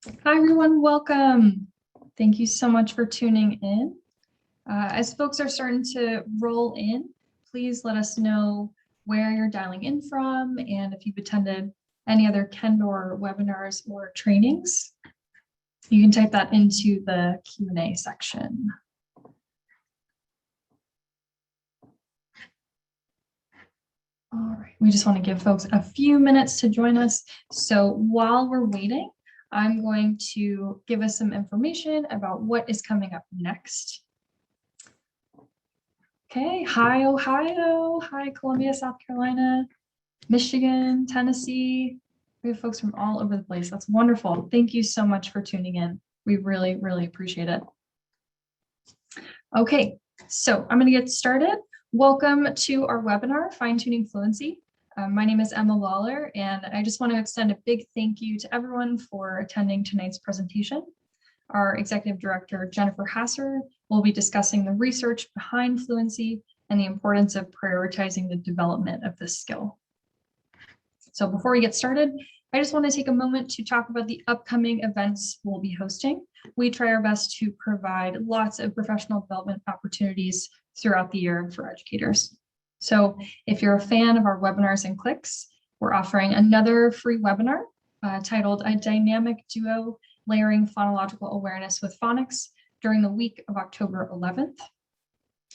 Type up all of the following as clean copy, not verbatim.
Hi, everyone. Welcome. Thank you so much for tuning in. As folks are starting to roll in, please let us know where you're dialing in from and if you've attended any other Kendore webinars or trainings. You can type that into the Q&A section. All right, we just want to give folks a few minutes to join us. So while we're waiting, I'm going to give us some information about what is coming up next. Okay, hi Ohio, hi Columbia, South Carolina, Michigan, Tennessee. We have folks from all over the place. That's wonderful. Thank you so much for tuning in. We really, really appreciate it. Okay, so I'm going to get started. Welcome to our webinar, Fine-Tuning Fluency. My name is Emma Lawler, and I just want to extend a big thank you to everyone for attending tonight's presentation. Our Executive Director, Jennifer Hasser, will be discussing the research behind fluency and the importance of prioritizing the development of this skill. So before we get started, I just want to take a moment to talk about the upcoming events we'll be hosting. We try our best to provide lots of professional development opportunities throughout the year for educators. So if you're a fan of our webinars and clicks, we're offering another free webinar titled A Dynamic Duo Layering Phonological Awareness with Phonics during the week of October 11th.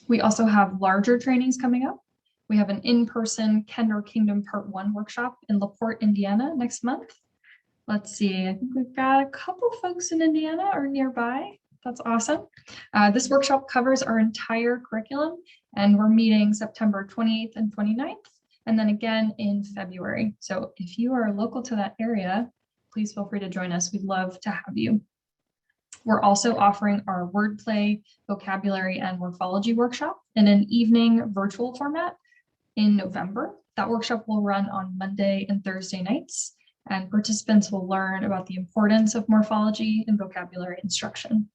We also have larger trainings coming up. We have an in-person Kendore Kingdom Part 1 workshop in LaPorte, Indiana next month. Let's see, I think we've got a couple folks in Indiana or nearby. That's awesome. This workshop covers our entire curriculum, and we're meeting September 28th and 29th, and then again in February. So if you are local to that area, please feel free to join us. We'd love to have you. We're also offering our wordplay, vocabulary, and morphology workshop in an evening virtual format in November. That workshop will run on Monday and Thursday nights, and participants will learn about the importance of morphology and vocabulary instruction.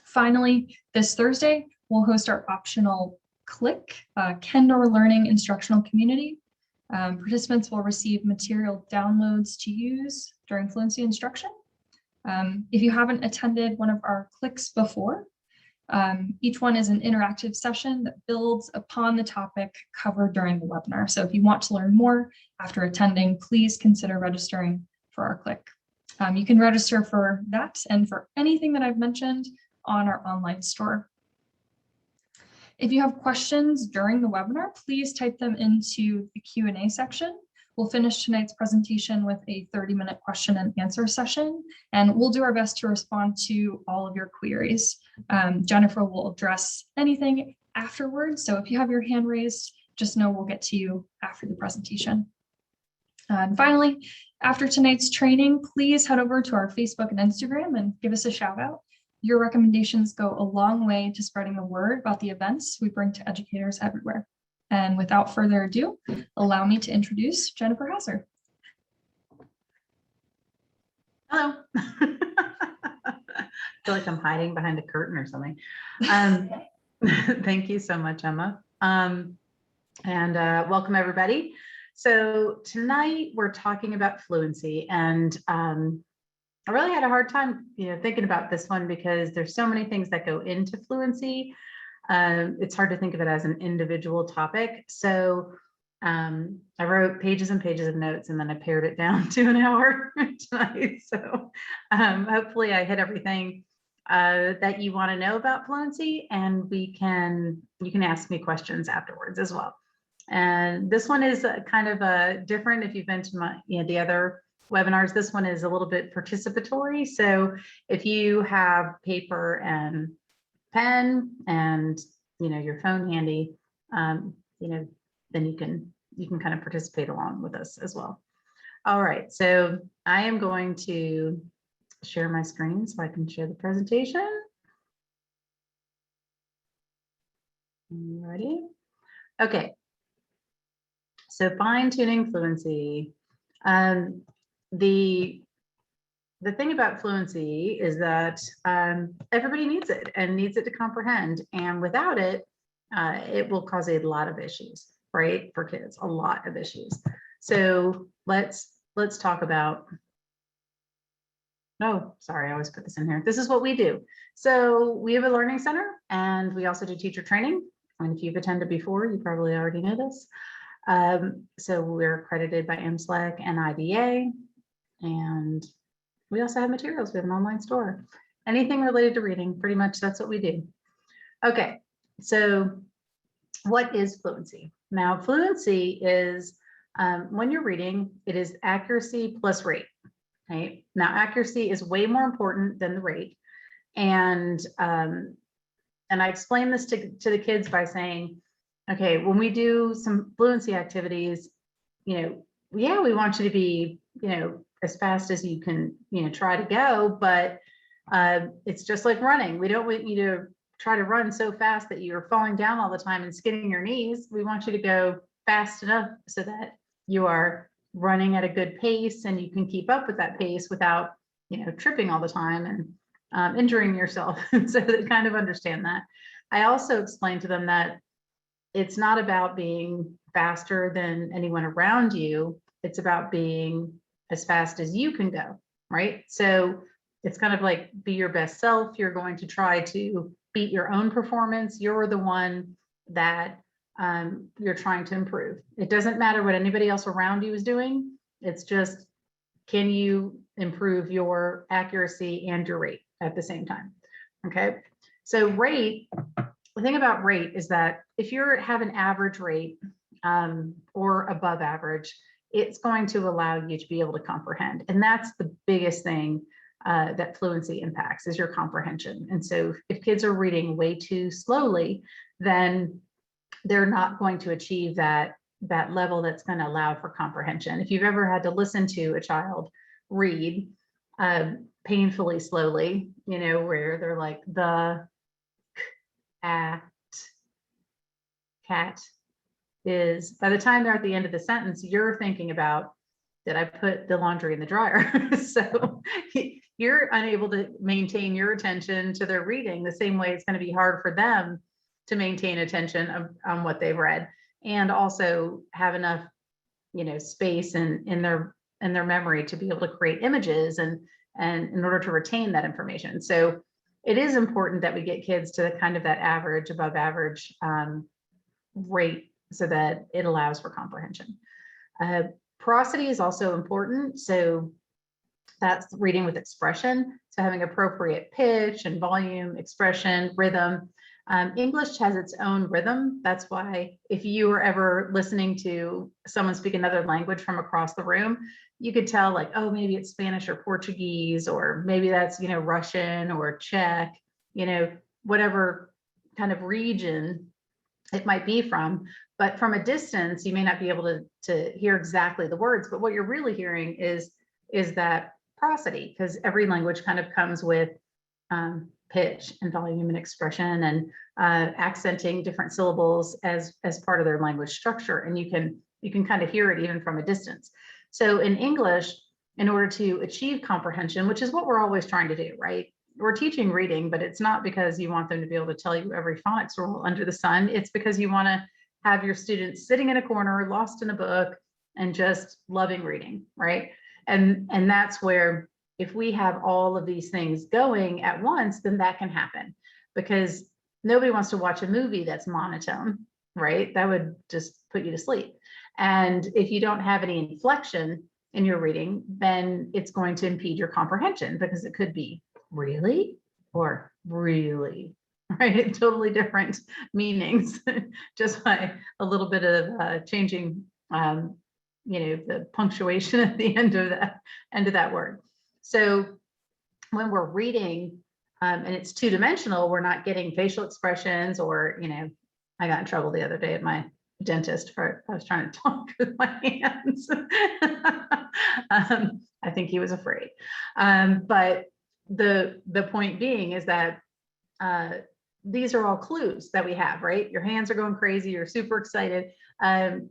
Finally, this Thursday, we'll host our optional Click, Kendore Learning instructional community. Participants will receive material downloads to use during fluency instruction. If you haven't attended one of our clicks before, each one is an interactive session that builds upon the topic covered during the webinar. So if you want to learn more after attending, please consider registering for our click. You can register for that and for anything that I've mentioned on our online store. If you have questions during the webinar, please type them into the Q&A section. We'll finish tonight's presentation with a 30-minute question and answer session, and we'll do our best to respond to all of your queries. Jennifer will address anything afterwards, so if you have your hand raised, just know we'll get to you after the presentation. And finally, after tonight's training, please head over to our Facebook and Instagram and give us a shout out. Your recommendations go a long way to spreading the word about the events we bring to educators everywhere. And without further ado, allow me to introduce Jennifer Hasser. Hello. I feel like I'm hiding behind a curtain or something. Thank you so much, Emma. Welcome everybody. So tonight we're talking about fluency, and I really had a hard time, thinking about this one because there's so many things that go into fluency. It's hard to think of it as an individual topic. So I wrote pages and pages of notes, and then I pared it down to an hour tonight. So hopefully I hit everything that you want to know about fluency, and you can ask me questions afterwards as well. And this one is kind of different. If you've been to the other webinars, this one is a little bit participatory. So if you have paper and pen and your phone handy, then you can kind of participate along with us as well. All right, so I am going to share my screen so I can share the presentation. Ready? Okay. So fine-tuning fluency. The thing about fluency is that everybody needs it and needs it to comprehend, and without it, it will cause a lot of issues, right? For kids, a lot of issues. So let's talk about no, sorry, I always put this in here. This is what we do. So we have a learning center and we also do teacher training. And if you've attended before, you probably already know this. So we're accredited by MSLEC and IDA. And we also have materials. We have an online store. Anything related to reading, pretty much that's what we do. Okay, so what is fluency? Now, fluency is when you're reading, it is accuracy plus rate. Right? Now, accuracy is way more important than the rate. And I explain this to the kids by saying, okay, when we do some fluency activities, yeah, we want you to be, as fast as you can, try to go, but it's just like running. We don't want you to try to run so fast that you're falling down all the time and skinning your knees. We want you to go fast enough so that you are running at a good pace and you can keep up with that pace without, tripping all the time and injuring yourself. So they kind of understand that. I also explain to them that it's not about being faster than anyone around you. It's about being as fast as you can go, right? So it's kind of like be your best self. You're going to try to beat your own performance. You're the one that you're trying to improve. It doesn't matter what anybody else around you is doing. It's just, can you improve your accuracy and your rate at the same time? Okay. So rate, the thing about rate is that if you have an average rate or above average, it's going to allow you to be able to comprehend. And that's the biggest thing that fluency impacts is your comprehension. And so if kids are reading way too slowly, then they're not going to achieve that level that's going to allow for comprehension. If you've ever had to listen to a child read painfully slowly, where they're like the cat is, by the time they're at the end of the sentence, you're thinking about, did I put the laundry in the dryer? So you're unable to maintain your attention to their reading the same way it's going to be hard for them to maintain attention on what they've read, and also have enough, space in their memory to be able to create images and in order to retain that information. So it is important that we get kids to kind of that average, above average rate so that it allows for comprehension. Prosody is also important. So that's reading with expression. So having appropriate pitch and volume, expression, rhythm. English has its own rhythm. That's why if you were ever listening to someone speak another language from across the room, you could tell like, oh, maybe it's Spanish or Portuguese, or maybe that's, Russian or Czech, whatever kind of region it might be from. But from a distance, you may not be able to hear exactly the words, but what you're really hearing is that prosody, because every language kind of comes with pitch and volume and expression and accenting different syllables as part of their language structure. And you can kind of hear it even from a distance. So in English, in order to achieve comprehension, which is what we're always trying to do, right? We're teaching reading, but it's not because you want them to be able to tell you every phonics rule under the sun. It's because you want to have your students sitting in a corner, lost in a book, and just loving reading, right? And that's where, if we have all of these things going at once, then that can happen, because nobody wants to watch a movie that's monotone, right? That would just put you to sleep. And if you don't have any inflection in your reading, then it's going to impede your comprehension, because it could be really or really, right? Totally different meanings just by a little bit of changing, the punctuation at the end of that word. So when we're reading and it's two-dimensional, we're not getting facial expressions, or, I got in trouble the other day at my dentist for, I was trying to talk with my hands. I think he was afraid. But the point being is that these are all clues that we have, right? Your hands are going crazy, you're super excited,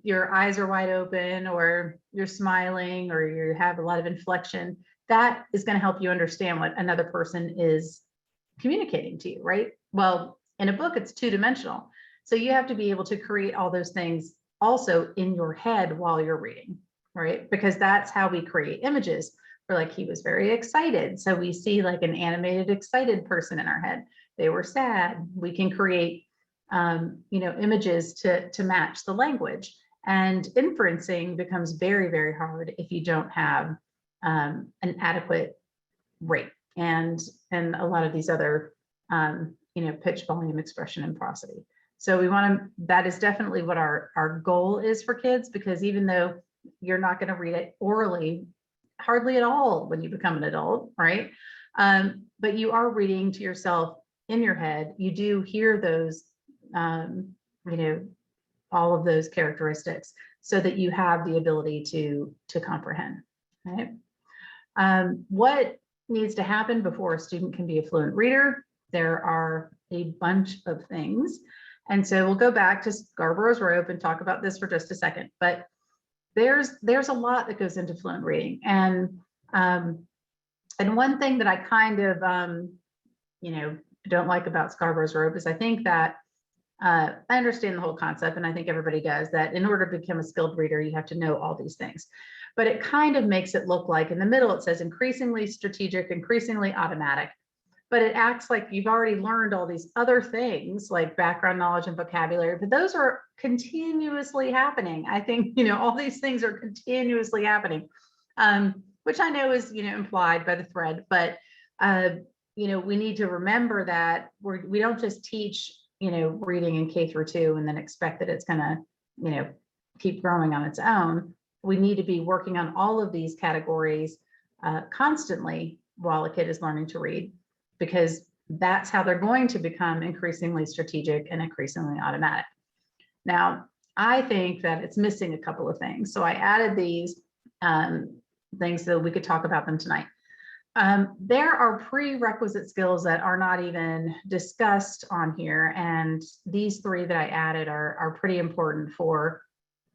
your eyes are wide open, or you're smiling, or you have a lot of inflection. That is going to help you understand what another person is communicating to you, right? Well, in a book, it's two-dimensional. So you have to be able to create all those things also in your head while you're reading, right? Because that's how we create images. Or like he was very excited. So we see like an animated, excited person in our head. They were sad. We can create, images to match the language. And inferencing becomes very, very hard if you don't have an adequate rate and a lot of these other, pitch, volume, expression, and prosody. So we want to, that is definitely what our goal is for kids, because even though you're not going to read it orally hardly at all when you become an adult, right? But you are reading to yourself in your head. You do hear those, all of those characteristics so that you have the ability to comprehend, right? What needs to happen before a student can be a fluent reader? There are a bunch of things. And so we'll go back to Scarborough's rope and talk about this for just a second. But there's a lot that goes into fluent reading. And one thing that I kind of, don't like about Scarborough's rope is I think that I understand the whole concept, and I think everybody does, that in order to become a skilled reader, you have to know all these things. But it kind of makes it look like in the middle, it says increasingly strategic, increasingly automatic. But it acts like you've already learned all these other things like background knowledge and vocabulary, but those are continuously happening. I think, all these things are continuously happening, which I know is, implied by the thread, but, we need to remember that we don't just teach, reading in K through 2 and then expect that it's going to, keep growing on its own. We need to be working on all of these categories constantly while a kid is learning to read, because that's how they're going to become increasingly strategic and increasingly automatic. Now, I think that it's missing a couple of things. So I added these things so we could talk about them tonight. There are prerequisite skills that are not even discussed on here. And these 3 that I added are pretty important for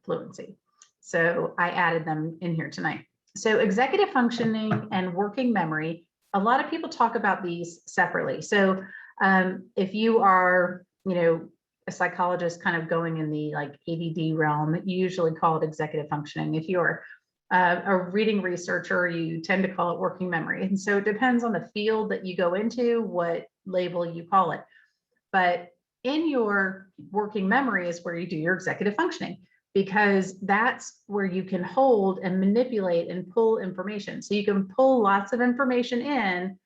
fluency. So I added them in here tonight. So executive functioning and working memory, a lot of people talk about these separately. So if you are, a psychologist kind of going in the like ADD realm, you usually call it executive functioning. If you're a reading researcher, you tend to call it working memory. And so it depends on the field that you go into, what label you call it. But in your working memory is where you do your executive functioning, because that's where you can hold and manipulate and pull information. So you can pull lots of information in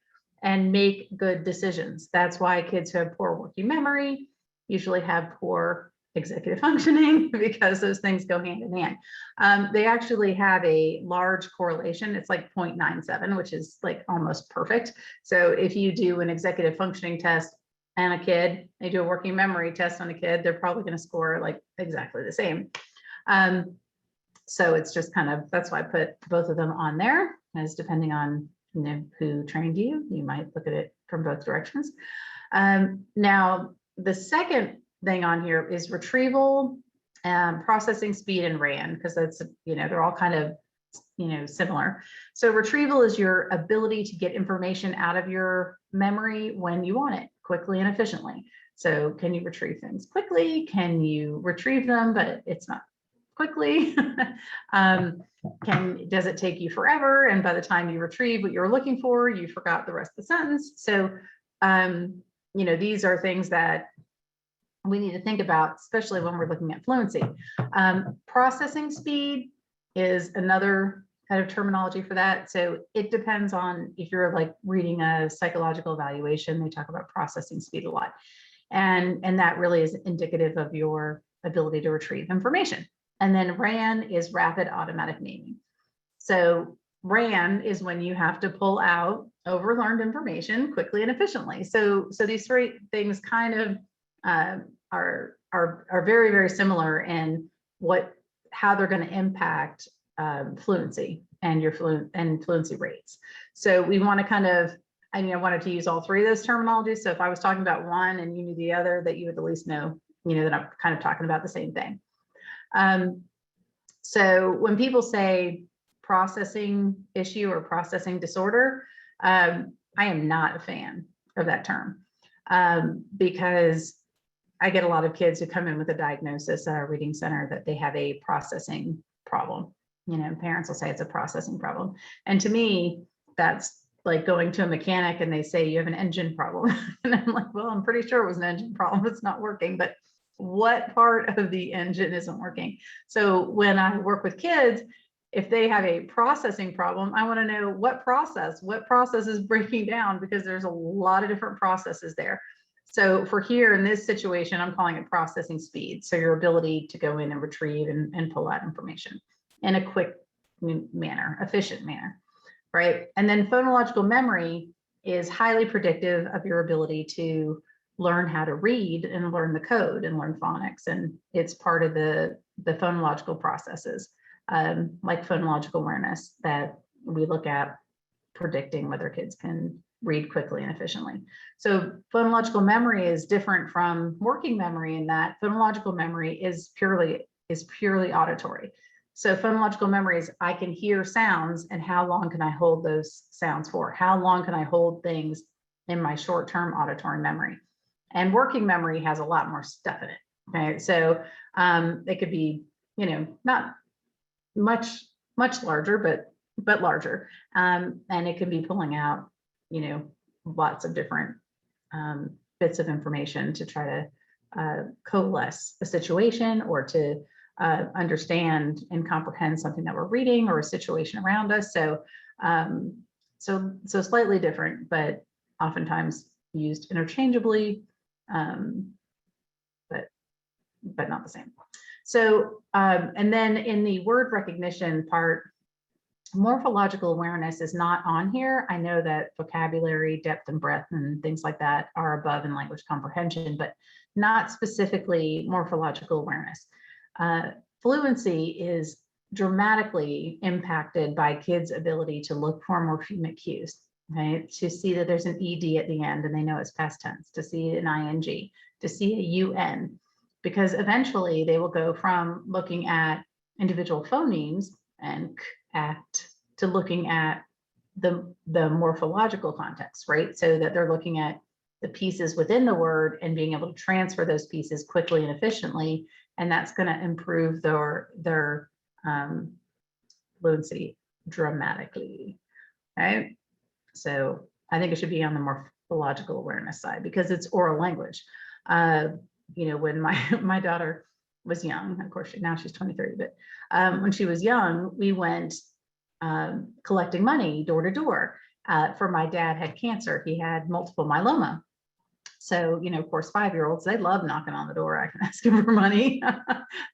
and make good decisions. That's why kids who have poor working memory usually have poor executive functioning, because those things go hand in hand. They actually have a large correlation. It's like 0.97, which is like almost perfect. So if you do an executive functioning test and a kid, they do a working memory test on a kid, they're probably going to score like exactly the same. So it's just kind of, that's why I put both of them on there, as depending on who trained you, you might look at it from both directions. Now, the second thing on here is retrieval, processing speed, and RAN, because that's, they're all kind of, similar. So retrieval is your ability to get information out of your memory when you want it, quickly and efficiently. So can you retrieve things quickly? Can you retrieve them, but it's not quickly? Does it take you forever? And by the time you retrieve what you're looking for, you forgot the rest of the sentence. So, these are things that we need to think about, especially when we're looking at fluency. Processing speed is another kind of terminology for that. So it depends on if you're like reading a psychological evaluation, they talk about processing speed a lot. And that really is indicative of your ability to retrieve information. And then RAN is rapid automatic naming. So RAN is when you have to pull out overlearned information quickly and efficiently. So these 3 things kind of are very, very similar in how they're going to impact fluency and your fluency rates. So we want to kind of, I wanted to use all 3 of those terminologies. So if I was talking about one and you knew the other, that you would at least know, that I'm kind of talking about the same thing. So when people say processing issue or processing disorder, I am not a fan of that term, because I get a lot of kids who come in with a diagnosis at our reading center that they have a processing problem. parents will say it's a processing problem. And to me, that's like going to a mechanic and they say you have an engine problem. And I'm like, well, I'm pretty sure it was an engine problem. It's not working, but what part of the engine isn't working? So when I work with kids, if they have a processing problem, I want to know what process is breaking down, because there's a lot of different processes there. So for here in this situation, I'm calling it processing speed. So your ability to go in and retrieve and pull out information in a quick manner, efficient manner, right? And then phonological memory is highly predictive of your ability to learn how to read and learn the code and learn phonics. And it's part of the phonological processes, like phonological awareness, that we look at predicting whether kids can read quickly and efficiently. So phonological memory is different from working memory in that phonological memory is purely auditory. So phonological memory is I can hear sounds, and how long can I hold those sounds for? How long can I hold things in my short-term auditory memory? And working memory has a lot more stuff in it. Okay, so it could be, not much larger, but larger, and it can be pulling out, lots of different bits of information to try to coalesce a situation, or to understand and comprehend something that we're reading, or a situation around us. So slightly different, but oftentimes used interchangeably, but not the same. So and then in the word recognition part, morphological awareness is not on here. I know that vocabulary, depth and breadth and things like that are above in language comprehension, but not specifically morphological awareness. Fluency is dramatically impacted by kids' ability to look for morphemic cues, okay? To see that there's an ED at the end and they know it's past tense, to see an ING, to see a UN, because eventually they will go from looking at individual phonemes and act to looking at the morphological context, right? So that they're looking at the pieces within the word and being able to transfer those pieces quickly and efficiently, and that's going to improve their fluency dramatically. Right? So I think it should be on the morphological awareness side, because it's oral language. When my daughter was young, of course now she's 23, but when she was young, we went collecting money door to door. For my dad had cancer. He had multiple myeloma. So, of course, 5-year-olds, they love knocking on the door. I can ask him for money.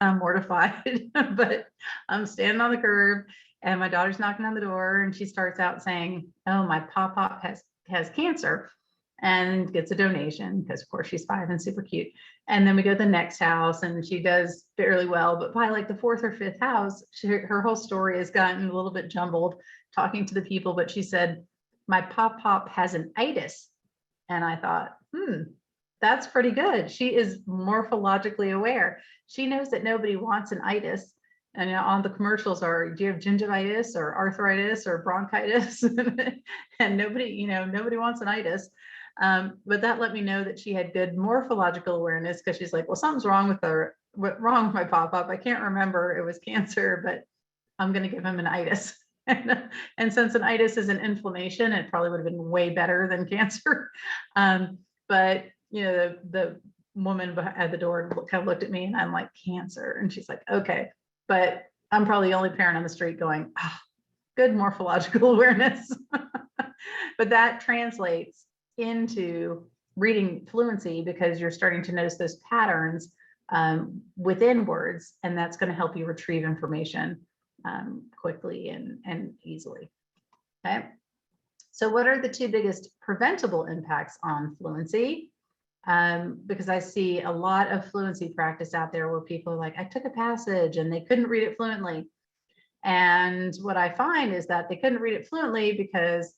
I'm mortified, but I'm standing on the curb and my daughter's knocking on the door, and she starts out saying, "Oh, my pop-pop has cancer," and gets a donation, because of course she's 5 and super cute. And then we go to the next house and she does fairly well, but by like the 4th or 5th house, her whole story has gotten a little bit jumbled talking to the people, but she said, "My pop-pop has an itis." And I thought, that's pretty good. She is morphologically aware. She knows that nobody wants an itis. And on the commercials are, do you have gingivitis or arthritis or bronchitis? And nobody wants an itis. But that let me know that she had good morphological awareness, because she's like, well, something's wrong with her. What's wrong with my pop-up? I can't remember. It was cancer, but I'm going to give him an itis. And since an itis is an inflammation, it probably would have been way better than cancer. But the woman at the door kind of looked at me, and I'm like, cancer, and she's like, okay. But I'm probably the only parent on the street going, good morphological awareness. But that translates into reading fluency, because you're starting to notice those patterns within words, and that's going to help you retrieve information quickly and easily. Okay. So what are the 2 biggest preventable impacts on fluency? Because I see a lot of fluency practice out there where people are like, I took a passage and they couldn't read it fluently. And what I find is that they couldn't read it fluently because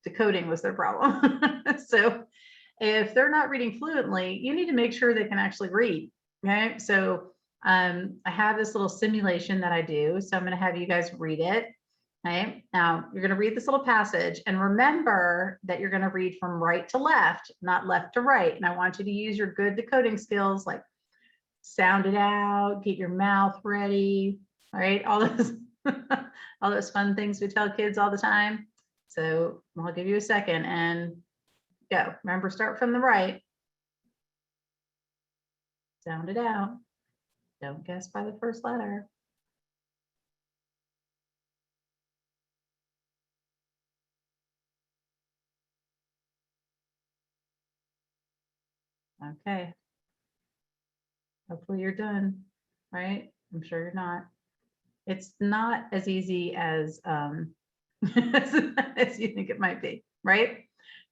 decoding was their problem. So if they're not reading fluently, you need to make sure they can actually read. Okay. So I have this little simulation that I do. So I'm going to have you guys read it. Okay. Now you're going to read this little passage, and remember that you're going to read from right to left, not left to right. And I want you to use your good decoding skills, like sound it out, get your mouth ready. All right, all those all those fun things we tell kids all the time. So I'll give you a second and go. Remember, start from the right. Sound it out. Don't guess by the first letter. Okay. Hopefully you're done, right? I'm sure you're not. It's not as easy as as you think it might be, right?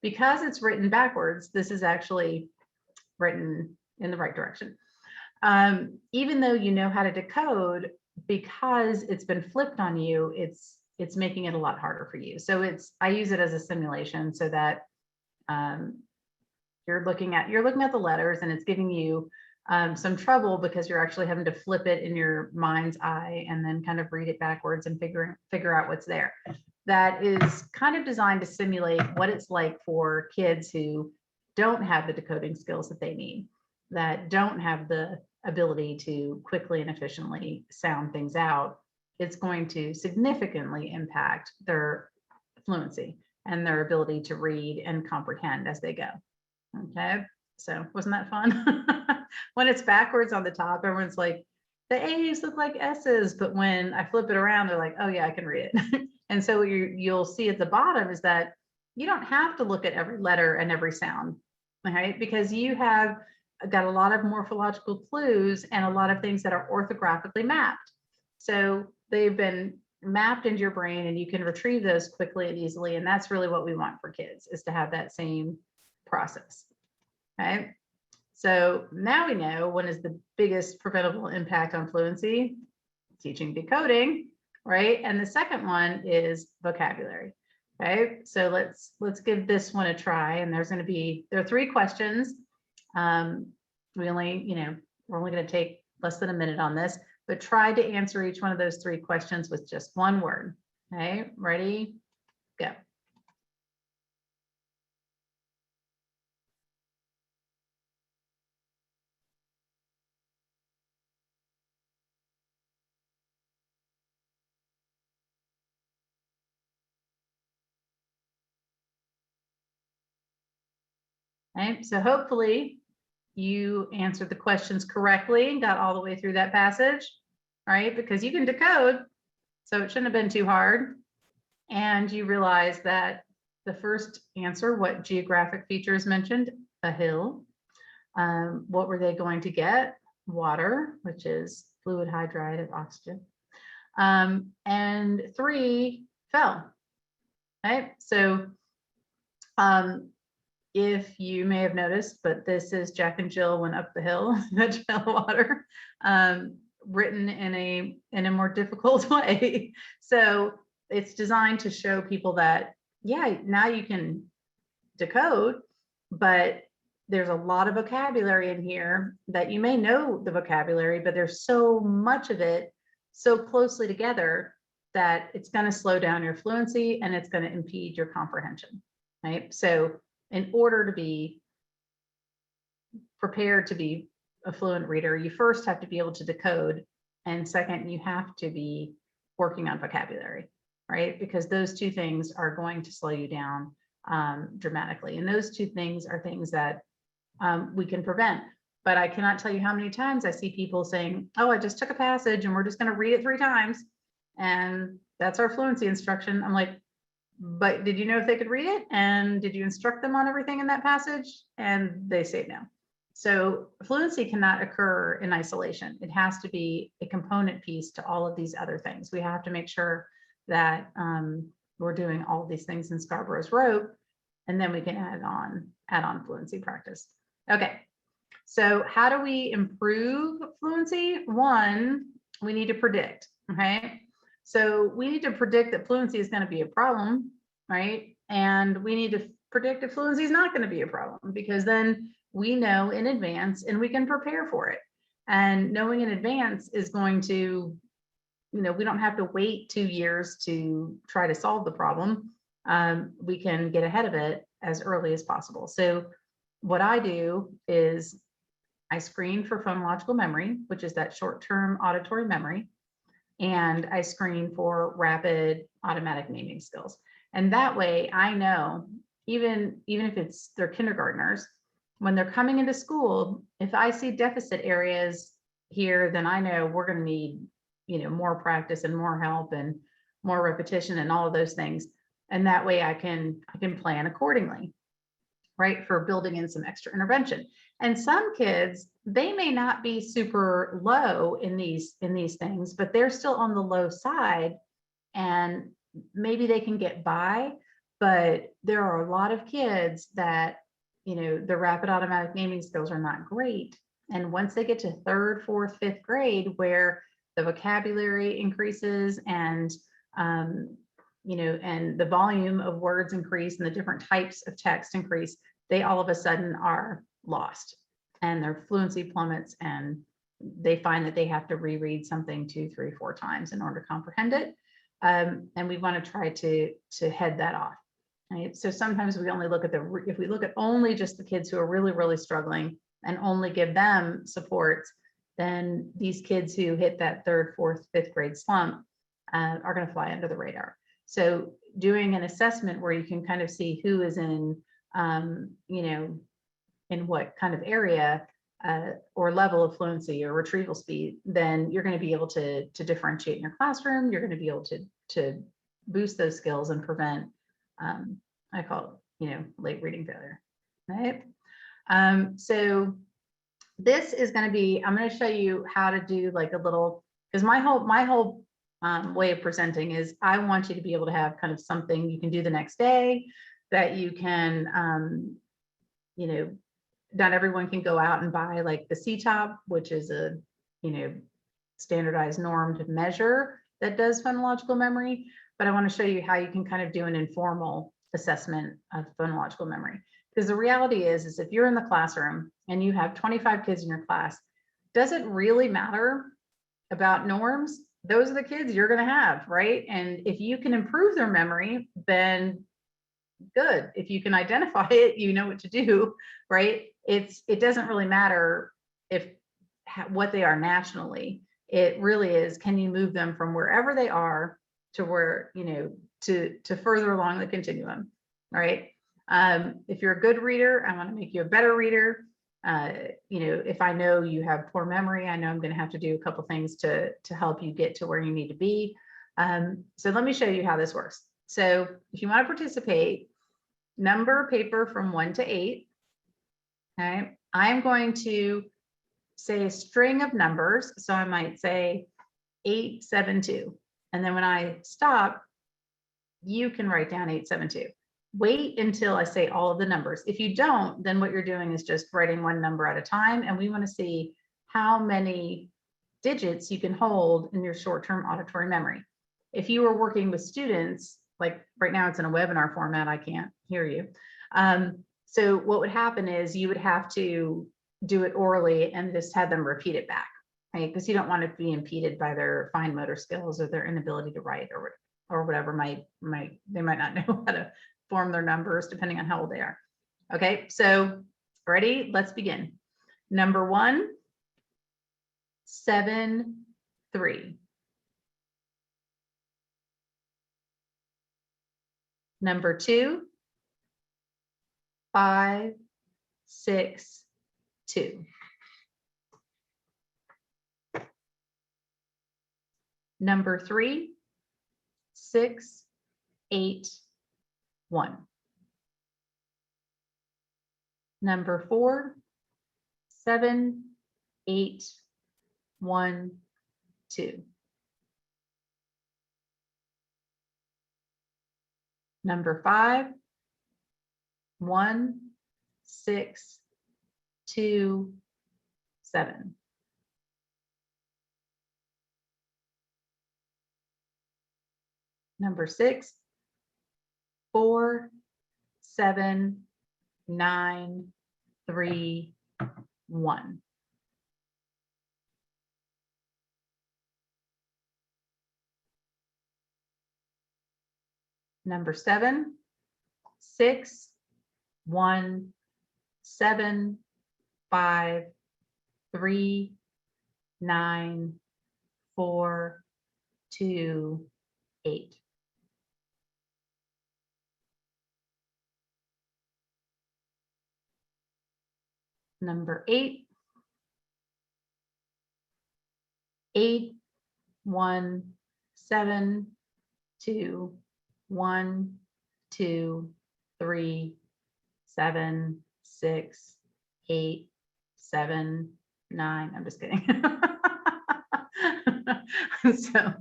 Because it's written backwards, this is actually written in the right direction. Even though you know how to decode, because it's been flipped on you, it's making it a lot harder for you. So I use it as a simulation so that you're looking at the letters and it's giving you some trouble because you're actually having to flip it in your mind's eye and then kind of read it backwards and figure out what's there. That is kind of designed to simulate what it's like for kids who don't have the decoding skills that they need, that don't have the ability to quickly and efficiently sound things out. It's going to significantly impact their fluency and their ability to read and comprehend as they go. Okay, so wasn't that fun? When it's backwards on the top, everyone's like, the A's look like S's, but when I flip it around, they're like, oh yeah, I can read it. And so you'll see at the bottom is that you don't have to look at every letter and every sound, right? Because you have got a lot of morphological clues and a lot of things that are orthographically mapped. So they've been mapped into your brain and you can retrieve those quickly and easily. And that's really what we want for kids, is to have that same process. Okay. So now we know what is the biggest preventable impact on fluency: teaching decoding, right? And the second one is vocabulary. Okay. So let's give this one a try. And there are 3 questions. We're only going to take less than a minute on this, but try to answer each one of those 3 questions with just one word. Okay. Ready? Go. Okay, so hopefully you answered the questions correctly and got all the way through that passage, right? Because you can decode, so it shouldn't have been too hard. And you realize that the first answer, what geographic features mentioned? A hill. What were they going to get? Water, which is fluid hydride of oxygen. And 3, fell. Right? So if you may have noticed, but this is Jack and Jill went up the hill, that fell water, written in a more difficult way. So it's designed to show people that, yeah, now you can decode, but there's a lot of vocabulary in here that you may know the vocabulary, but there's so much of it so closely together that it's going to slow down your fluency and it's going to impede your comprehension, right? So in order to be prepared to be a fluent reader, you first have to be able to decode, and second, you have to be working on vocabulary, right? Because those 2 things are going to slow you down dramatically. And those 2 things are things that we can prevent. But I cannot tell you how many times I see people saying, oh, I just took a passage and we're just going to read it 3 times. And that's our fluency instruction. I'm like, but did you know if they could read it? And did you instruct them on everything in that passage? And they say no. So fluency cannot occur in isolation. It has to be a component piece to all of these other things. We have to make sure that we're doing all of these things in Scarborough's rope, and then we can add on fluency practice. Okay, so how do we improve fluency? 1, we need to predict, okay? So we need to predict that fluency is going to be a problem, right? And we need to predict if fluency is not going to be a problem, because then we know in advance and we can prepare for it. And knowing in advance is going to, we don't have to wait 2 years to try to solve the problem. We can get ahead of it as early as possible. So what I do is I screen for phonological memory, which is that short-term auditory memory. and I screen for rapid automatic naming skills. And that way I know, even if they're kindergartners, when they're coming into school, if I see deficit areas here, then I know we're going to need, more practice and more help and more repetition and all of those things. And that way I can plan accordingly, right, for building in some extra intervention. And some kids, they may not be super low in these things, but they're still on the low side, and maybe they can get by. But there are a lot of kids that, the rapid automatic naming skills are not great. And once they get to third, fourth, fifth grade, where the vocabulary increases and and the volume of words increase and the different types of text increase, they all of a sudden are lost and their fluency plummets, and they find that they have to reread something 2, 3, 4 times in order to comprehend it. And we want to try to head that off. Right? So sometimes we only look at if we look at only just the kids who are really, really struggling and only give them supports, then these kids who hit that third, fourth, fifth grade slump are going to fly under the radar. So doing an assessment where you can kind of see who is in, in what kind of area or level of fluency or retrieval speed, then you're going to be able to differentiate in your classroom. You're going to be able to boost those skills and prevent, I call it, late reading failure, right? So this is going to be, I'm going to show you how to do like a little, because my whole way of presenting is I want you to be able to have kind of something you can do the next day that you can, not everyone can go out and buy like the CTOP, which is a, standardized normed measure that does phonological memory. But I want to show you how you can kind of do an informal assessment of phonological memory. Because the reality is if you're in the classroom and you have 25 kids in your class, does it really matter about norms? Those are the kids you're going to have, right? And if you can improve their memory, then good. If you can identify it, you know what to do, right? It doesn't really matter what they are nationally. It really is, can you move them from wherever they are to where, to further along the continuum, right? If you're a good reader, I want to make you a better reader. If I know you have poor memory, I know I'm going to have to do a couple things to help you get to where you need to be. So let me show you how this works. So if you want to participate, number paper from 1 to 8. Okay, I'm going to say a string of numbers. So I might say 872. And then when I stop, you can write down 872. Wait until I say all of the numbers. If you don't, then what you're doing is just writing one number at a time. And we want to see how many digits you can hold in your short-term auditory memory. If you were working with students, like right now it's in a webinar format, I can't hear you. So what would happen is you would have to do it orally and just have them repeat it back, right? Because you don't want to be impeded by their fine motor skills or their inability to write or whatever they might not know how to form their numbers depending on how old they are. Okay, so ready? Let's begin. Number 1, 7, 3. Number 2, 5, 6, 2. Number 3, 6, 8, 1. Number 4, 7, 8, 1, 2. Number 5, 1, 6, 2, 7. Number 6, 4, 7, 9, 3, 1. Number 7, 6, 1, 7, 5, 3, 9, 4, to 8. Number 8, 8, 1, 7, 2, 1, 2, 3, 7, 6, 8, 7, 9. I'm just kidding. So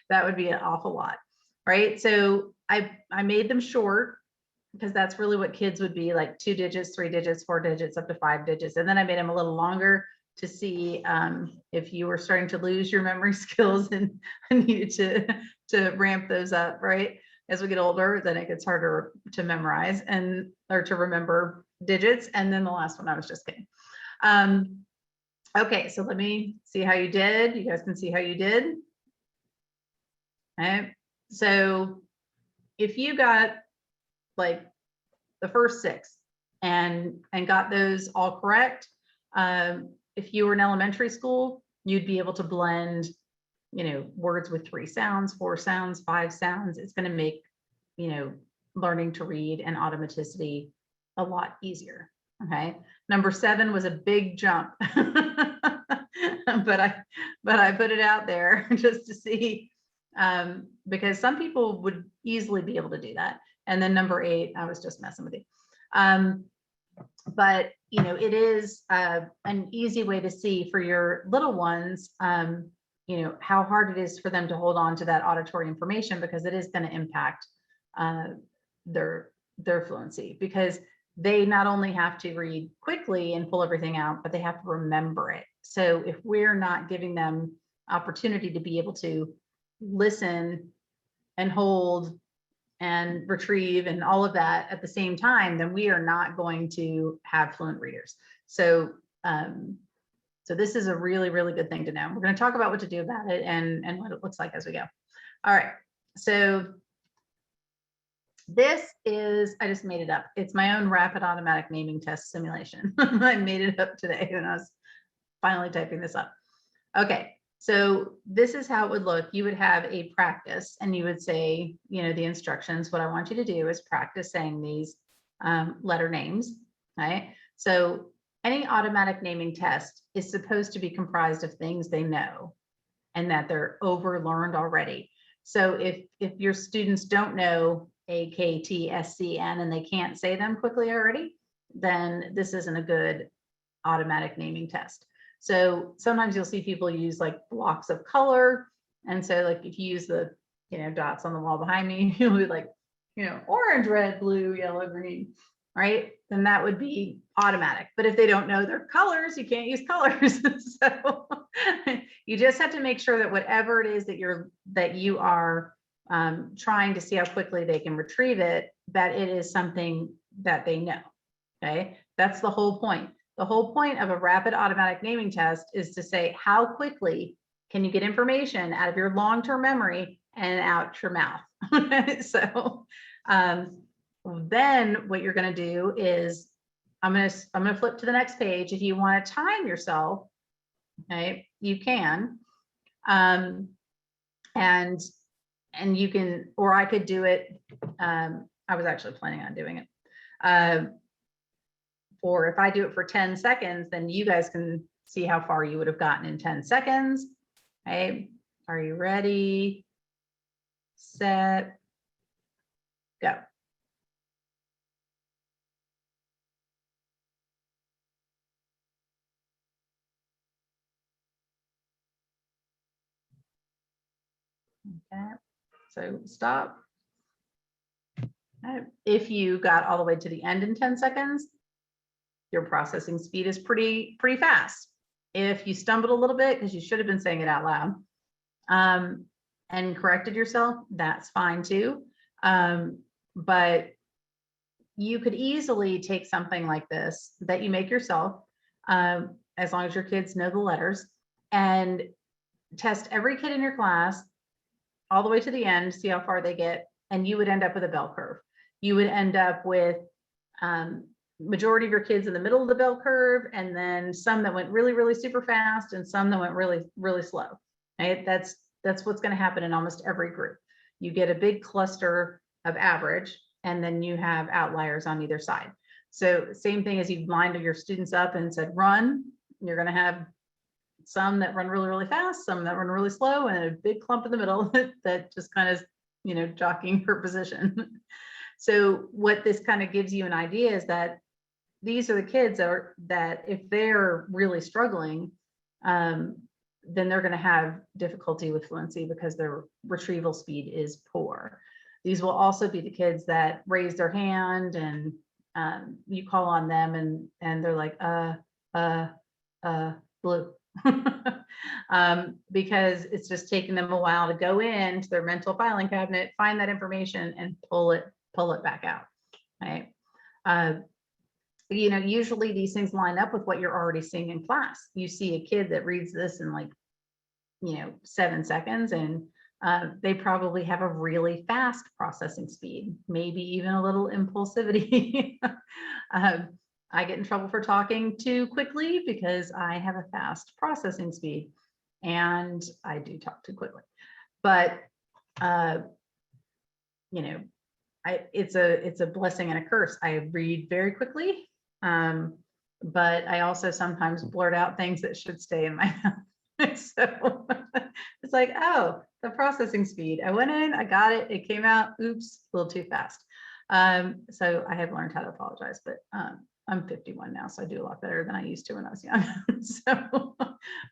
that would be an awful lot, right? So I made them short because that's really what kids would be, like 2 digits, 3 digits, 4 digits, up to 5 digits. And then I made them a little longer to see if you were starting to lose your memory skills and needed to ramp those up, right? As we get older, then it gets harder to memorize or to remember digits. And then the last one, I was just kidding. Okay, so let me see how you did. You guys can see how you did. Okay, so if you got like the first 6 and got those all correct, if you were in elementary school, you'd be able to blend, words with 3 sounds, 4 sounds, 5 sounds. It's going to make, learning to read and automaticity a lot easier. Okay. Number 7 was a big jump, but I put it out there just to see, because some people would easily be able to do that. And then number 8, I was just messing with you. But it is an easy way to see for your little ones, how hard it is for them to hold on to that auditory information, because it is going to impact their fluency, because they not only have to read quickly and pull everything out, but they have to remember it. So if we're not giving them opportunity to be able to listen and hold and retrieve and all of that at the same time, then we are not going to have fluent readers. So so this is a really, really good thing to know. We're going to talk about what to do about it and what it looks like as we go. All right, so this is, I just made it up. It's my own rapid automatic naming test simulation. I made it up today when I was finally typing this up. Okay, so this is how it would look. You would have a practice and you would say, the instructions. What I want you to do is practice saying these letter names, right? So any automatic naming test is supposed to be comprised of things they know and that they're overlearned already. So if your students don't know A, K, T, S, C, N, and they can't say them quickly already, then this isn't a good automatic naming test. So sometimes you'll see people use like blocks of color. And so like if you use the, dots on the wall behind me, you'll be like, orange, red, blue, yellow, green, right? Then that would be automatic. But if they don't know their colors, you can't use colors. So you just have to make sure that whatever it is that you are trying to see how quickly they can retrieve it, that it is something that they know. Okay, that's the whole point. The whole point of a rapid automatic naming test is to say, how quickly can you get information out of your long-term memory and out your mouth? So then what you're going to do is I'm going to flip to the next page. If you want to time yourself, okay, you can. And you can, or I could do it. I was actually planning on doing it. Or if I do it for 10 seconds, then you guys can see how far you would have gotten in 10 seconds. Okay, are you ready? Set, go. Okay, so stop. If you got all the way to the end in 10 seconds, your processing speed is pretty fast. If you stumbled a little bit because you should have been saying it out loud and corrected yourself, that's fine too. But you could easily take something like this that you make yourself, as long as your kids know the letters, and test every kid in your class all the way to the end, see how far they get, and you would end up with a bell curve. You would end up with majority of your kids in the middle of the bell curve, and then some that went really, really super fast and some that went really, really slow. Right? That's That's what's going to happen in almost every group. You get a big cluster of average, and then you have outliers on either side. So same thing as you've lined your students up and said, run, you're going to have some that run really, really fast, some that run really slow, and a big clump in the middle that just kind of, jockeying for position. So what this kind of gives you an idea is that these are the kids that if they're really struggling, then they're going to have difficulty with fluency because their retrieval speed is poor. These will also be the kids that raise their hand and you call on them and they're like, blue. Because it's just taking them a while to go into their mental filing cabinet, find that information and pull it back out, right? Usually these things line up with what you're already seeing in class. You see a kid that reads this in 7 seconds, and they probably have a really fast processing speed, maybe even a little impulsivity. I get in trouble for talking too quickly because I have a fast processing speed and I do talk too quickly. But, it's a blessing and a curse. I read very quickly, but I also sometimes blurt out things that should stay in my mouth. So it's like, oh, the processing speed. I went in, I got it, it came out, oops, a little too fast. So I have learned how to apologize, but I'm 51 now, so I do a lot better than I used to when I was young. So,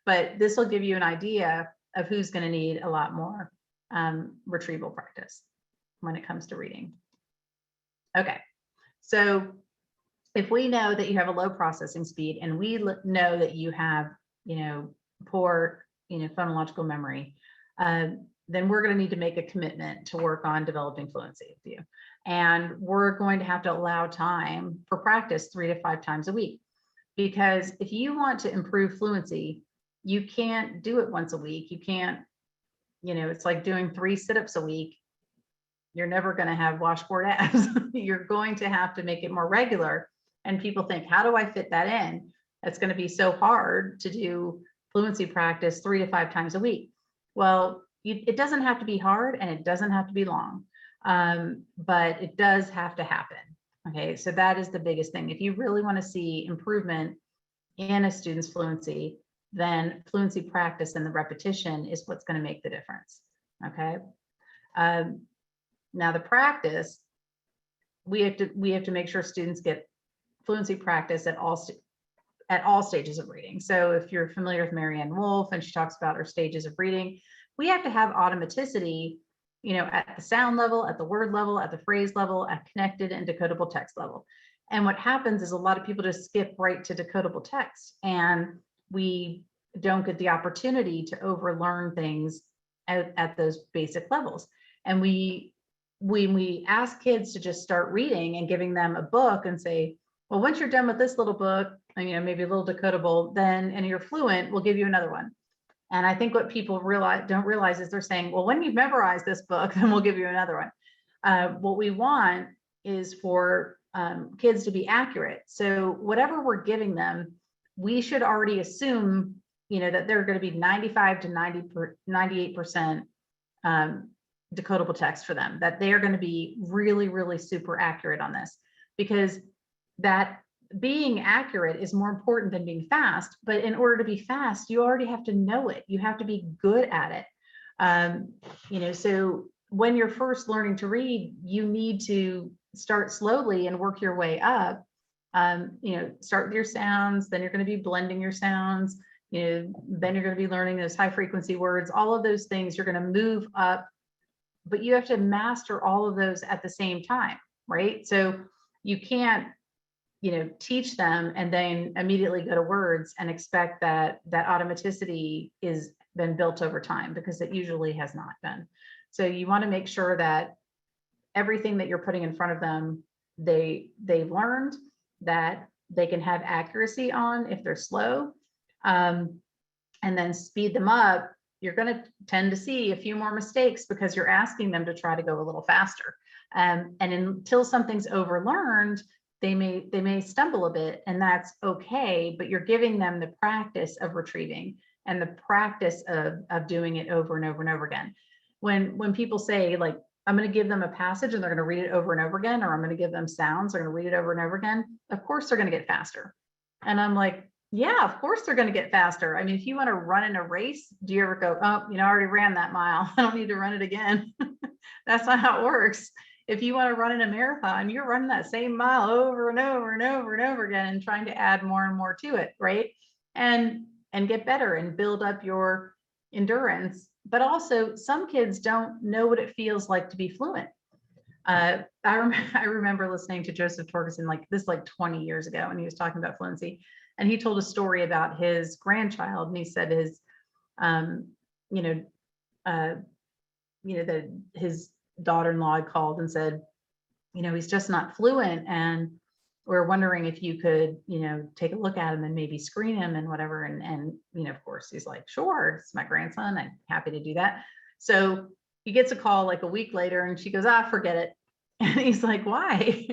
but this will give you an idea of who's going to need a lot more retrieval practice when it comes to reading. Okay, so if we know that you have a low processing speed and we know that you have, poor, phonological memory, then we're going to need to make a commitment to work on developing fluency with you. And we're going to have to allow time for practice 3 to 5 times a week. Because if you want to improve fluency, you can't do it once a week. You can't, it's like doing 3 sit-ups a week. You're never going to have washboard abs. You're going to have to make it more regular. And people think, how do I fit that in? It's going to be so hard to do fluency practice 3 to 5 times a week. Well, it doesn't have to be hard and it doesn't have to be long, but it does have to happen. Okay, so that is the biggest thing. If you really want to see improvement in a student's fluency, then fluency practice and the repetition is what's going to make the difference. Okay. Now the practice, we have to make sure students get fluency practice at all stages of reading. So if you're familiar with Marianne Wolf and she talks about her stages of reading, we have to have automaticity, at the sound level, at the word level, at the phrase level, at connected and decodable text level. And what happens is a lot of people just skip right to decodable text, and we don't get the opportunity to overlearn things at those basic levels. And when we ask kids to just start reading and giving them a book and say, well, once you're done with this little book, maybe a little decodable, then, and you're fluent, we'll give you another one. And I think what people don't realize is they're saying, well, when you've memorized this book, then we'll give you another one. What we want is for kids to be accurate. So whatever we're giving them, we should already assume, that they're going to be 95 to 98% decodable text for them, that they are going to be really, really super accurate on this, because that being accurate is more important than being fast. But in order to be fast, you already have to know it. You have to be good at it. So when you're first learning to read, you need to start slowly and work your way up. Start with your sounds, then you're going to be blending your sounds, then you're going to be learning those high frequency words, all of those things, you're going to move up, but you have to master all of those at the same time, right? So you can't, teach them and then immediately go to words and expect that automaticity is been built over time, because it usually has not been. So you want to make sure that everything that you're putting in front of them, they've learned, that they can have accuracy on if they're slow, and then speed them up. You're going to tend to see a few more mistakes because you're asking them to try to go a little faster. And until something's overlearned, they may stumble a bit, and that's okay, but you're giving them the practice of retrieving. and the practice of doing it over and over and over again. When people say, like, I'm going to give them a passage and they're going to read it over and over again, or I'm going to give them sounds, they're going to read it over and over again, of course they're going to get faster. And I'm like, yeah, of course they're going to get faster. I mean, if you want to run in a race, do you ever go, oh, I already ran that mile, I don't need to run it again? That's not how it works. If you want to run in a marathon, you're running that same mile over and over and over and over again and trying to add more and more to it, right? And get better and build up your endurance. But also, some kids don't know what it feels like to be fluent. I remember listening to Joseph Torgerson like 20 years ago, and he was talking about fluency, and he told a story about his grandchild, and he said his that his daughter-in-law called and said, he's just not fluent, and we're wondering if you could, take a look at him and maybe screen him and whatever. And of course, he's like, sure, it's my grandson, I'm happy to do that. So he gets a call like a week later, and she goes, forget it. And he's like, why?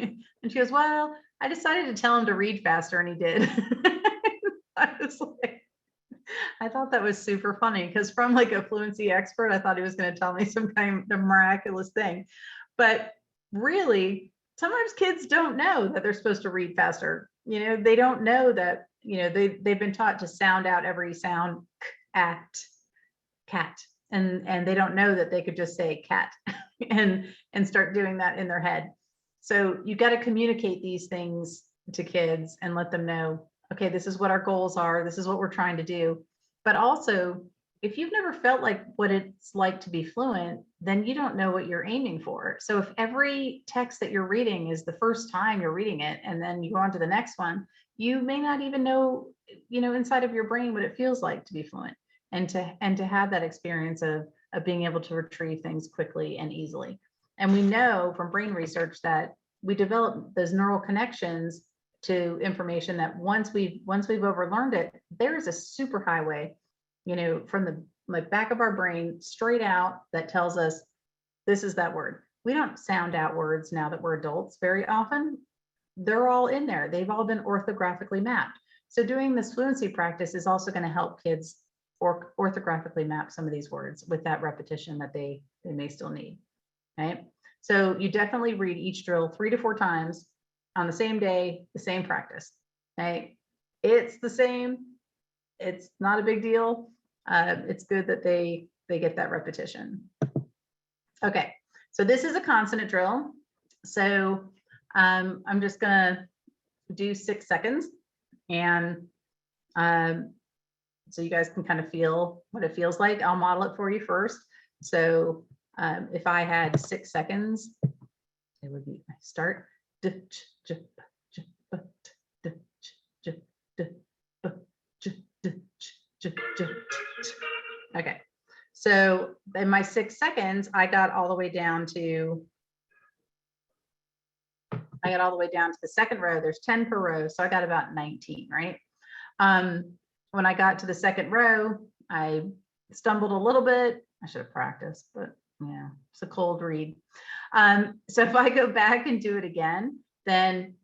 And she goes, well, I decided to tell him to read faster, and he did. I was like, I thought that was super funny, because from like a fluency expert, I thought he was going to tell me some kind of miraculous thing. But really, sometimes kids don't know that they're supposed to read faster. They don't know that, they've been taught to sound out every sound, cat, and they don't know that they could just say cat and start doing that in their head. So you got to communicate these things to kids and let them know, okay, this is what our goals are, this is what we're trying to do. But also, if you've never felt like what it's like to be fluent, then you don't know what you're aiming for. So if every text that you're reading is the first time you're reading it, and then you go on to the next one, you may not even know, inside of your brain what it feels like to be fluent, and to have that experience of being able to retrieve things quickly and easily. And we know from brain research that we develop those neural connections to information that once we've overlearned it, there's a superhighway, from the back of our brain straight out that tells us this is that word. We don't sound out words now that we're adults very often. They're all in there. They've all been orthographically mapped. So doing this fluency practice is also going to help kids orthographically map some of these words with that repetition that they may still need, right? So you definitely read each drill 3 to 4 times on the same day, the same practice, right? It's the same. It's not a big deal. It's good that they get that repetition. Okay, so this is a consonant drill. So I'm just gonna do 6 seconds, and so you guys can kind of feel what it feels like. I'll model it for you first. So if I had 6 seconds, it would be start. Okay, so in my 6 seconds, I got all the way down to the second row. There's 10 per row, so I got about 19, right? When I got to the second row, I stumbled a little bit. I should have practiced, but yeah, it's a cold read. So if I go back and do it again, then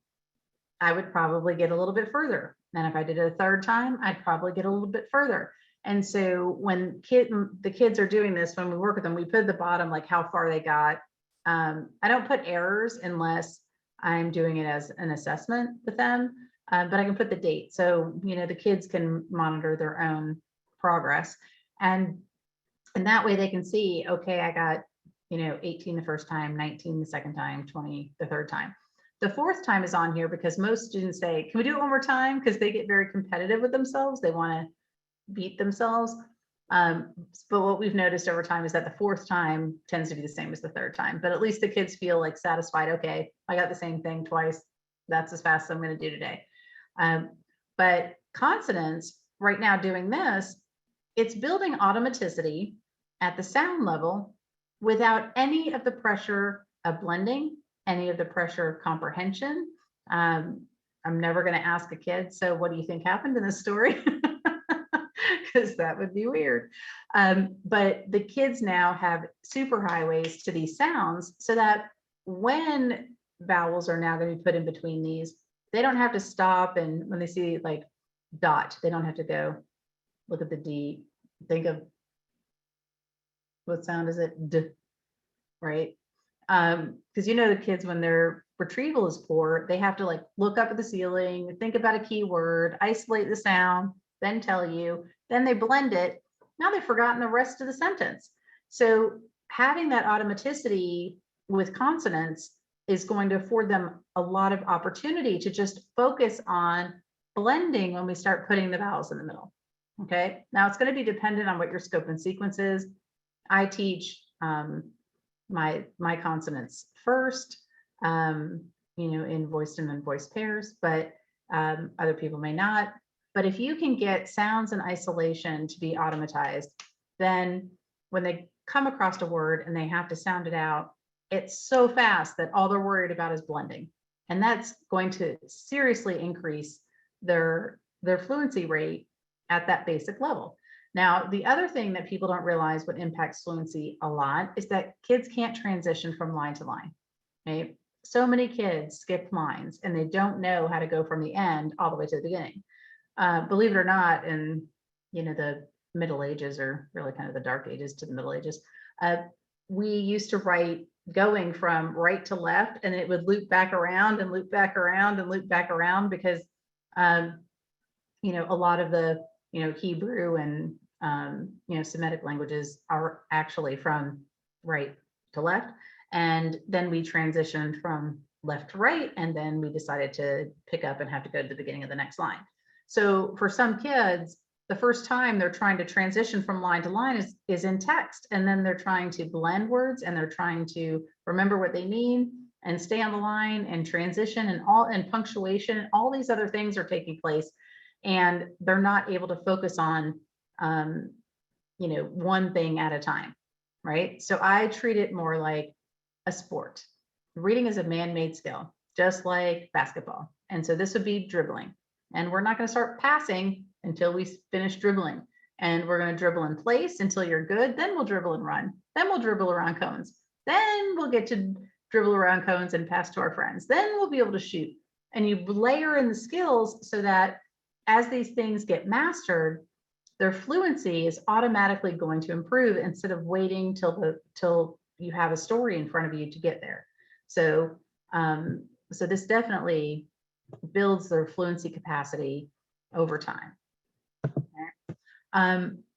I would probably get a little bit further. And if I did it a third time, I'd probably get a little bit further. And so when the kids are doing this, when we work with them, we put at the bottom like how far they got. I don't put errors unless I'm doing it as an assessment with them, but I can put the date. So, the kids can monitor their own progress. And that way they can see, okay, I got, 18 the first time, 19 the second time, 20 the third time. The fourth time is on here because most students say, can we do it one more time? Because they get very competitive with themselves. They want to beat themselves. But what we've noticed over time is that the fourth time tends to be the same as the third time, but at least the kids feel like satisfied. Okay, I got the same thing twice. That's as fast as I'm going to do today. But consonants right now doing this, it's building automaticity at the sound level without any of the pressure of blending, any of the pressure of comprehension. I'm never going to ask a kid, so what do you think happened in this story? Because that would be weird. But the kids now have superhighways to these sounds so that when vowels are now going to be put in between these, they don't have to stop, and when they see like dot, they don't have to go look at the D, think of what sound is it? D, right? Because the kids, when their retrieval is poor, they have to like look up at the ceiling, think about a keyword, isolate the sound, then tell you, then they blend it. Now they've forgotten the rest of the sentence. So having that automaticity with consonants is going to afford them a lot of opportunity to just focus on blending when we start putting the vowels in the middle. Okay, now it's going to be dependent on what your scope and sequence is. I teach my consonants first, in voiced and unvoiced pairs, but other people may not. But if you can get sounds in isolation to be automatized, then when they come across a word and they have to sound it out, it's so fast that all they're worried about is blending. And that's going to seriously increase their fluency rate at that basic level. Now, the other thing that people don't realize what impacts fluency a lot is that kids can't transition from line to line, right? So many kids skip lines and they don't know how to go from the end all the way to the beginning. Believe it or not, in the Middle Ages, or really kind of the Dark Ages to the Middle Ages, we used to write going from right to left, and it would loop back around and loop back around and loop back around because a lot of the Hebrew and Semitic languages are actually from right to left, and then we transitioned from left to right, and then we decided to pick up and have to go to the beginning of the next line. So for some kids, the first time they're trying to transition from line to line is in text, and then they're trying to blend words and they're trying to remember what they mean and stay on the line and transition and punctuation and all these other things are taking place, and they're not able to focus on one thing at a time, right? So I treat it more like a sport. Reading is a man-made skill, just like basketball. And so this would be dribbling. And we're not going to start passing until we finish dribbling. And we're going to dribble in place until you're good. Then we'll dribble and run. Then we'll dribble around cones. Then we'll get to dribble around cones and pass to our friends. Then we'll be able to shoot. And you layer in the skills so that as these things get mastered, their fluency is automatically going to improve instead of waiting till you have a story in front of you to get there. So this definitely builds their fluency capacity over time.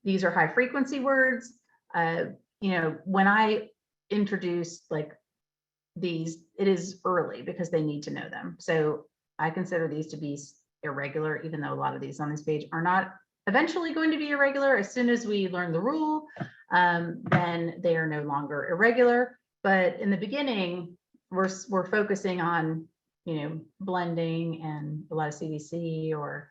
These are high frequency words. When I introduce like these, it is early because they need to know them. So I consider these to be irregular, even though a lot of these on this page are not eventually going to be irregular. As soon as we learn the rule, then they are no longer irregular. But in the beginning, we're focusing on blending and a lot of CVC or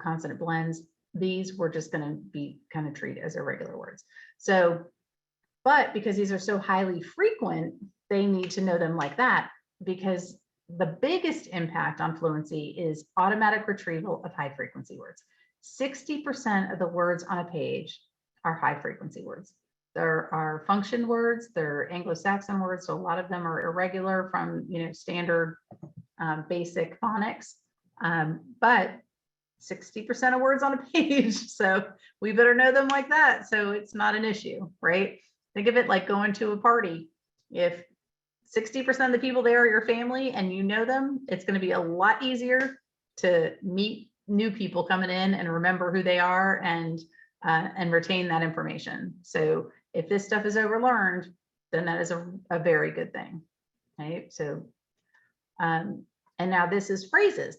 consonant blends. These we're just going to be kind of treated as irregular words. So, but because these are so highly frequent, they need to know them like that, because the biggest impact on fluency is automatic retrieval of high frequency words. 60% of the words on a page are high frequency words. There are function words, they're Anglo-Saxon words, so a lot of them are irregular from standard basic phonics, but 60% of words on a page, so we better know them like that, so it's not an issue, right? Think of it like going to a party. If 60% of the people there are your family and you know them, it's going to be a lot easier to meet new people coming in and remember who they are and retain that information. So if this stuff is overlearned, then that is a very good thing, right? So, and now this is phrases.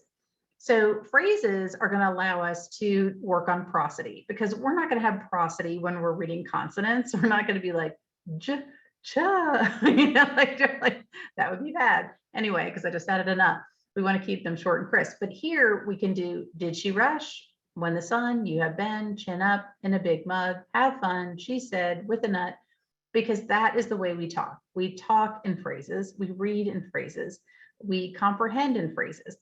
So phrases are going to allow us to work on prosody, because we're not going to have prosody when we're reading consonants. We're not going to be like j, cha, like that would be bad anyway, because I just added enough. We want to keep them short and crisp. But here we can do, did she rush? When the sun, you have been, chin up in a big mug, have fun, she said, with a nut, because that is the way we talk. We talk in phrases, we read in phrases, we comprehend in phrases.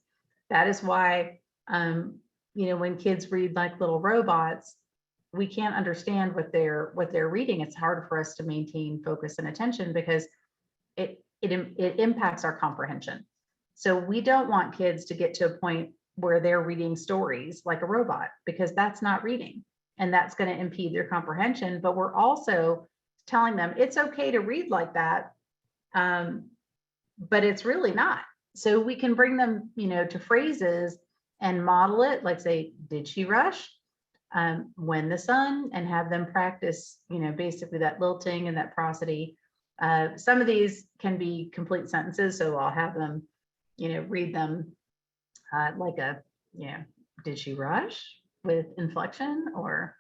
That is why, when kids read like little robots, we can't understand what they're reading. It's hard for us to maintain focus and attention because it impacts our comprehension. So we don't want kids to get to a point where they're reading stories like a robot, because that's not reading. and that's going to impede their comprehension. But we're also telling them it's okay to read like that, but it's really not. So we can bring them, to phrases and model it, like say, did she rush? When the sun, and have them practice, basically that lilting and that prosody. Some of these can be complete sentences, so I'll have them, read them like a, did she rush, with inflection, or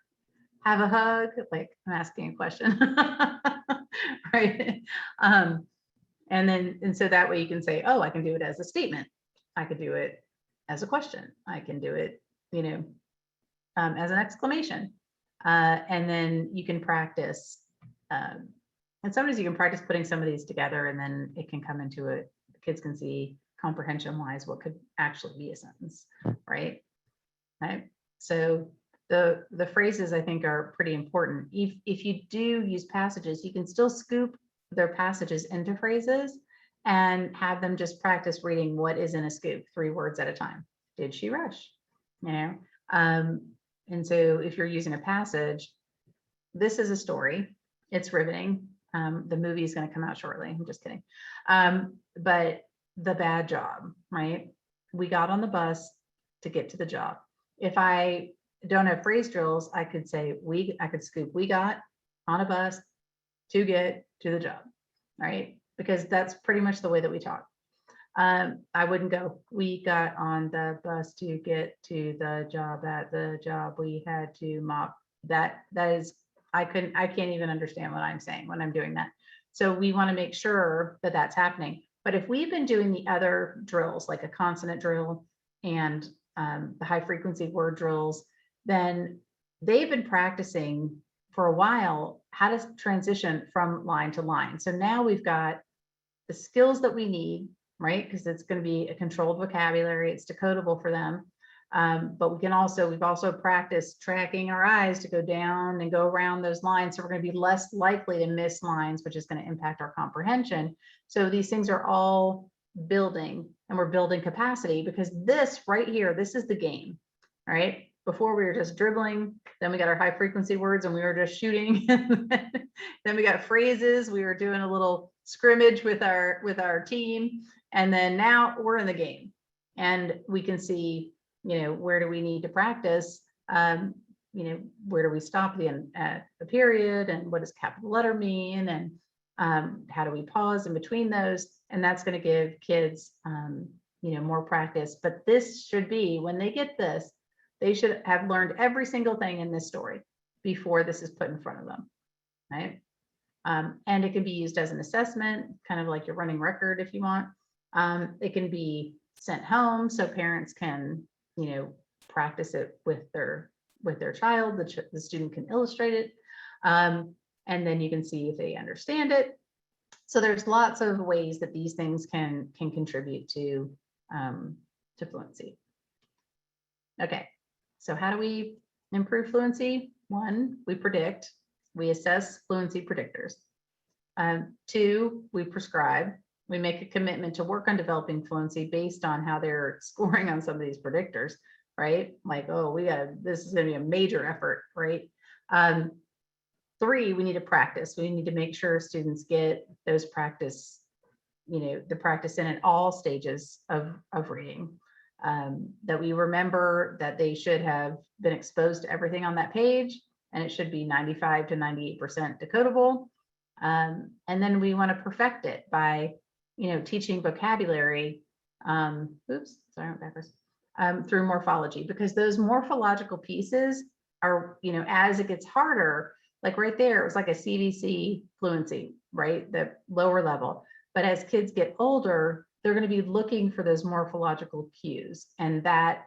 have a hug, like I'm asking a question, right? And so that way you can say, oh, I can do it as a statement. I could do it as a question. I can do it, as an exclamation. And then you can practice, and sometimes you can practice putting some of these together, and then it can come into it. Kids can see comprehension wise what could actually be a sentence, right? Right. So the phrases, I think, are pretty important. If you do use passages, you can still scoop their passages into phrases and have them just practice reading what is in a scoop, 3 words at a time. Did she rush? And so if you're using a passage, this is a story. It's riveting. The movie is going to come out shortly. I'm just kidding. But the bad job, right? We got on the bus to get to the job. If I don't have phrase drills, I could say I could scoop, we got on a bus to get to the job, right? Because that's pretty much the way that we talk. I wouldn't go, we got on the bus to get to the job. At the job we had to mop. That is, I can't even understand what I'm saying when I'm doing that. So we want to make sure that that's happening. But if we've been doing the other drills, like a consonant drill and the high frequency word drills, then they've been practicing for a while how to transition from line to line. So now we've got the skills that we need, right? Because it's going to be a controlled vocabulary, it's decodable for them. But we've also practiced tracking our eyes to go down and go around those lines. So we're going to be less likely to miss lines, which is going to impact our comprehension. So these things are all building, and we're building capacity, because this right here, this is the game, right? Before we were just dribbling, then we got our high frequency words and we were just shooting. Then we got phrases. We were doing a little scrimmage with our team. And then now we're in the game, and we can see, where do we need to practice? Where do we stop at the period, and what does capital letter mean? And how do we pause in between those? And that's going to give kids, more practice. But this should be, when they get this, they should have learned every single thing in this story before this is put in front of them, right? And it can be used as an assessment, kind of like your running record if you want. It can be sent home so parents can, practice it with their child. The student can illustrate it, and then you can see if they understand it. So there's lots of ways that these things can contribute to fluency. Okay, so how do we improve fluency? 1, we predict. We assess fluency predictors. 2, we prescribe. We make a commitment to work on developing fluency based on how they're scoring on some of these predictors, right? Like, oh, this is going to be a major effort, right? 3, we need to practice. We need to make sure students get those practice, the practice in at all stages of reading. That we remember that they should have been exposed to everything on that page, and it should be 95 to 98% decodable. And then we want to perfect it by, teaching vocabulary, through morphology, because those morphological pieces are, as it gets harder, like right there, it was like a CVC fluency, right? The lower level. But as kids get older, they're going to be looking for those morphological cues. And that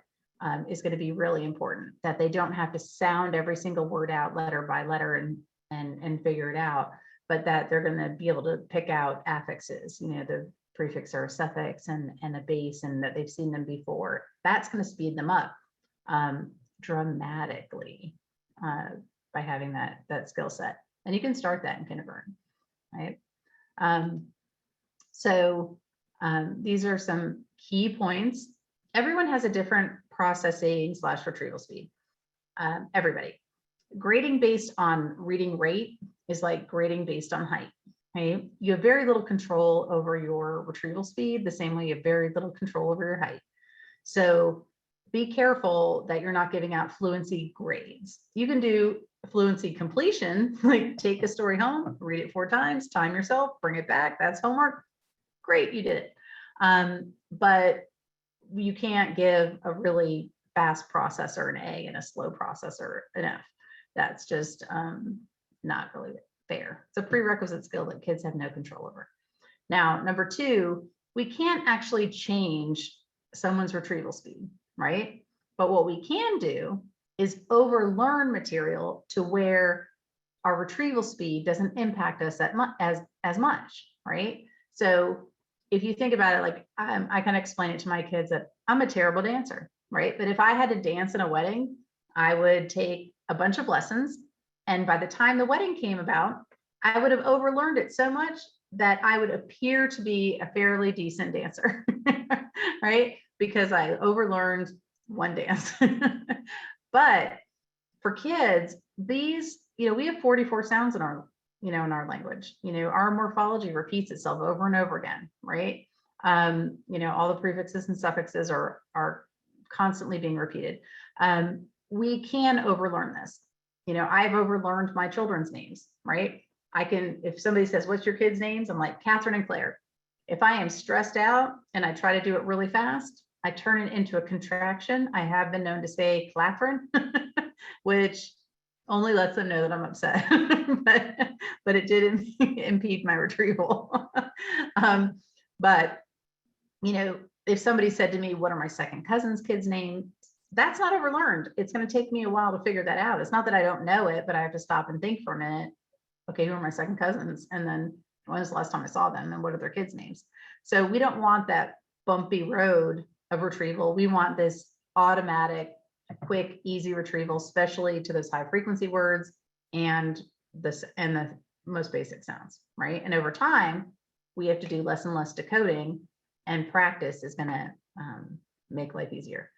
is going to be really important, that they don't have to sound every single word out letter by letter and figure it out, but that they're going to be able to pick out affixes, the prefix or a suffix and a base, and that they've seen them before. That's going to speed them up dramatically by having that skill set. And you can start that in kindergarten, right? So these are some key points. Everyone has a different processing / retrieval speed. Everybody. Grading based on reading rate is like grading based on height. Okay? You have very little control over your retrieval speed, the same way you have very little control over your height. So be careful that you're not giving out fluency grades. You can do fluency completion, like take a story home, read it 4 times, time yourself, bring it back. That's homework. Great, you did it. But you can't give a really fast processor an A and a slow processor an F. That's just not really fair. It's a prerequisite skill that kids have no control over. Now, number 2, we can't actually change someone's retrieval speed, right? But what we can do is overlearn material to where our retrieval speed doesn't impact us as much, right? So if you think about it, like I kind of explain it to my kids that I'm a terrible dancer, right? But if I had to dance in a wedding, I would take a bunch of lessons. And by the time the wedding came about, I would have overlearned it so much that I would appear to be a fairly decent dancer, right? Because I overlearned one dance. But for kids, these, we have 44 sounds in our, in our language. Our morphology repeats itself over and over again, right? All the prefixes and suffixes are constantly being repeated. We can overlearn this. I've overlearned my children's names, right? If somebody says, what's your kids' names? I'm like, Catherine and Claire. If I am stressed out and I try to do it really fast, I turn it into a contraction. I have been known to say Clafrin, which only lets them know that I'm upset, but it did impede my retrieval. But, if somebody said to me, what are my second cousin's kids' names? That's not overlearned. It's going to take me a while to figure that out. It's not that I don't know it, but I have to stop and think for a minute. Okay, who are my second cousins? And then when was the last time I saw them? And what are their kids' names? So we don't want that bumpy road of retrieval. We want this automatic, quick, easy retrieval, especially to those high frequency words and the most basic sounds, right? And over time, we have to do less and less decoding, and practice is going to make life easier,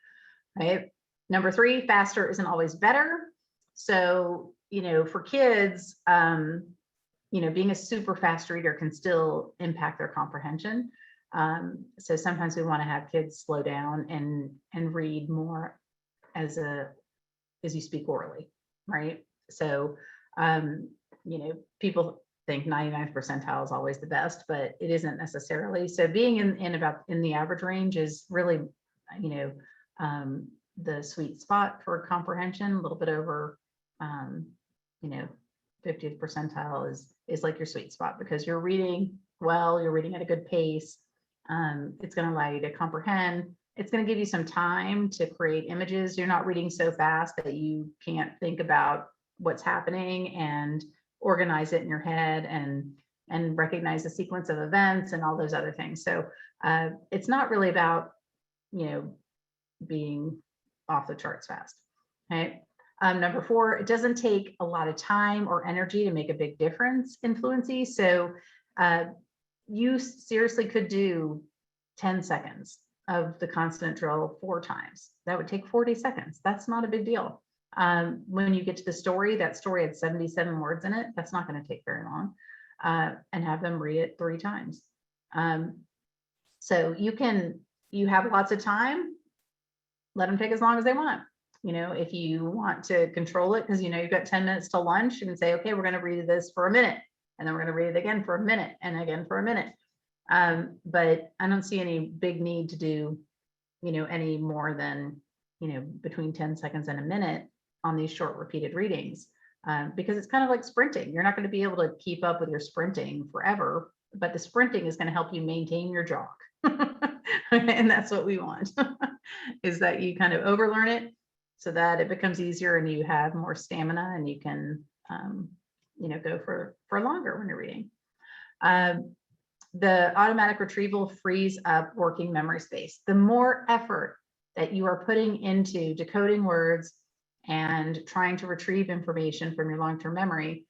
right? Number 3, faster isn't always better. So, for kids, being a super fast reader can still impact their comprehension. So sometimes we want to have kids slow down and read more as you speak orally, right? So, people think 99th percentile is always the best, but it isn't necessarily. So being in the average range is really, the sweet spot for comprehension. A little bit over, 50th percentile is like your sweet spot, because you're reading well, you're reading at a good pace. It's going to allow you to comprehend. It's going to give you some time to create images. You're not reading so fast that you can't think about what's happening and organize it in your head and recognize the sequence of events and all those other things. So it's not really about, being off the charts fast. Okay. Number 4, it doesn't take a lot of time or energy to make a big difference in fluency. So you seriously could do 10 seconds of the consonant drill 4 times. That would take 40 seconds. That's not a big deal. When you get to the story, that story had 77 words in it. That's not going to take very long. And have them read it 3 times. So you have lots of time, let them take as long as they want. If you want to control it, because you've got 10 minutes to lunch, you can say, okay, we're going to read this for a minute, and then we're going to read it again for a minute, and again for a minute. But I don't see any big need to do, any more than, between 10 seconds and a minute on these short repeated readings, because it's kind of like sprinting. You're not going to be able to keep up with your sprinting forever, but the sprinting is going to help you maintain your jog. And that's what we want, is that you kind of overlearn it so that it becomes easier and you have more stamina and you can, go for longer when you're reading. The automatic retrieval frees up working memory space. The more effort that you are putting into decoding words and trying to retrieve information from your long-term memory,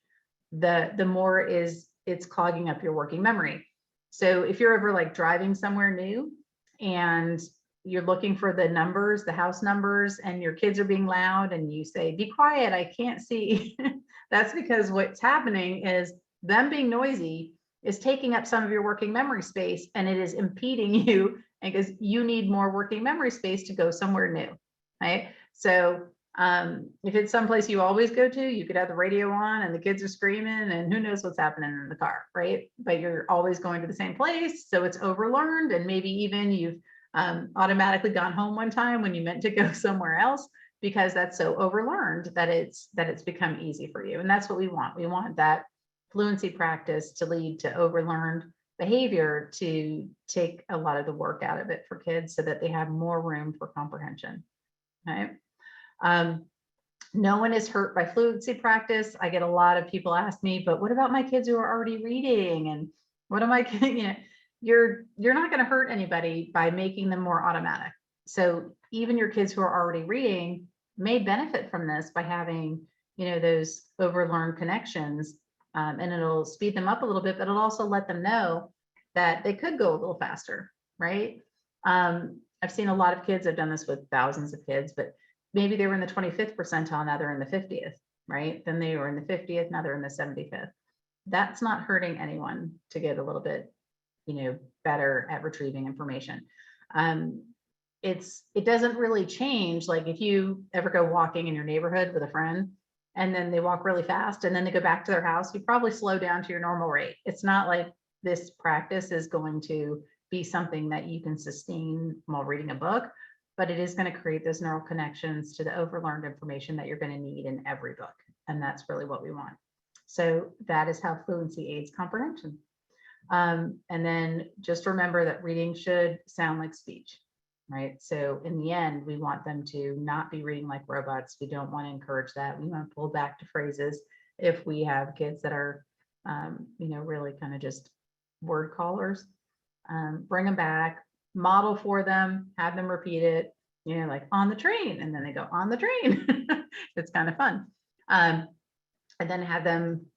the more it's clogging up your working memory. So if you're ever like driving somewhere new and you're looking for the numbers, the house numbers, and your kids are being loud and you say, be quiet, I can't see. That's because what's happening is them being noisy is taking up some of your working memory space, and it is impeding you because you need more working memory space to go somewhere new, right? So if it's someplace you always go to, you could have the radio on and the kids are screaming and who knows what's happening in the car, right? But you're always going to the same place, so it's overlearned, and maybe even you've automatically gone home one time when you meant to go somewhere else because that's so overlearned that it's become easy for you. And that's what we want. We want that fluency practice to lead to overlearned behavior, to take a lot of the work out of it for kids so that they have more room for comprehension, right? No one is hurt by fluency practice. I get a lot of people ask me, but what about my kids who are already reading? And what am I, you're not going to hurt anybody by making them more automatic. So even your kids who are already reading may benefit from this by having, those overlearned connections, and it'll speed them up a little bit, but it'll also let them know that they could go a little faster, right? I've seen a lot of kids, I've done this with thousands of kids, but maybe they were in the 25th percentile, now they're in the 50th, right? Then they were in the 50th, now they're in the 75th. That's not hurting anyone to get a little bit, better at retrieving information. It doesn't really change. Like if you ever go walking in your neighborhood with a friend and then they walk really fast and then they go back to their house, you probably slow down to your normal rate. It's not like this practice is going to be something that you can sustain while reading a book, but it is going to create those neural connections to the overlearned information that you're going to need in every book. And that's really what we want. So that is how fluency aids comprehension. And then just remember that reading should sound like speech, right? So in the end, we want them to not be reading like robots. We don't want to encourage that. We want to pull back to phrases if we have kids that are, really kind of just word callers. Bring them back, model for them, have them repeat it, like on the train, and then they go on the train. It's kind of fun. And then have them,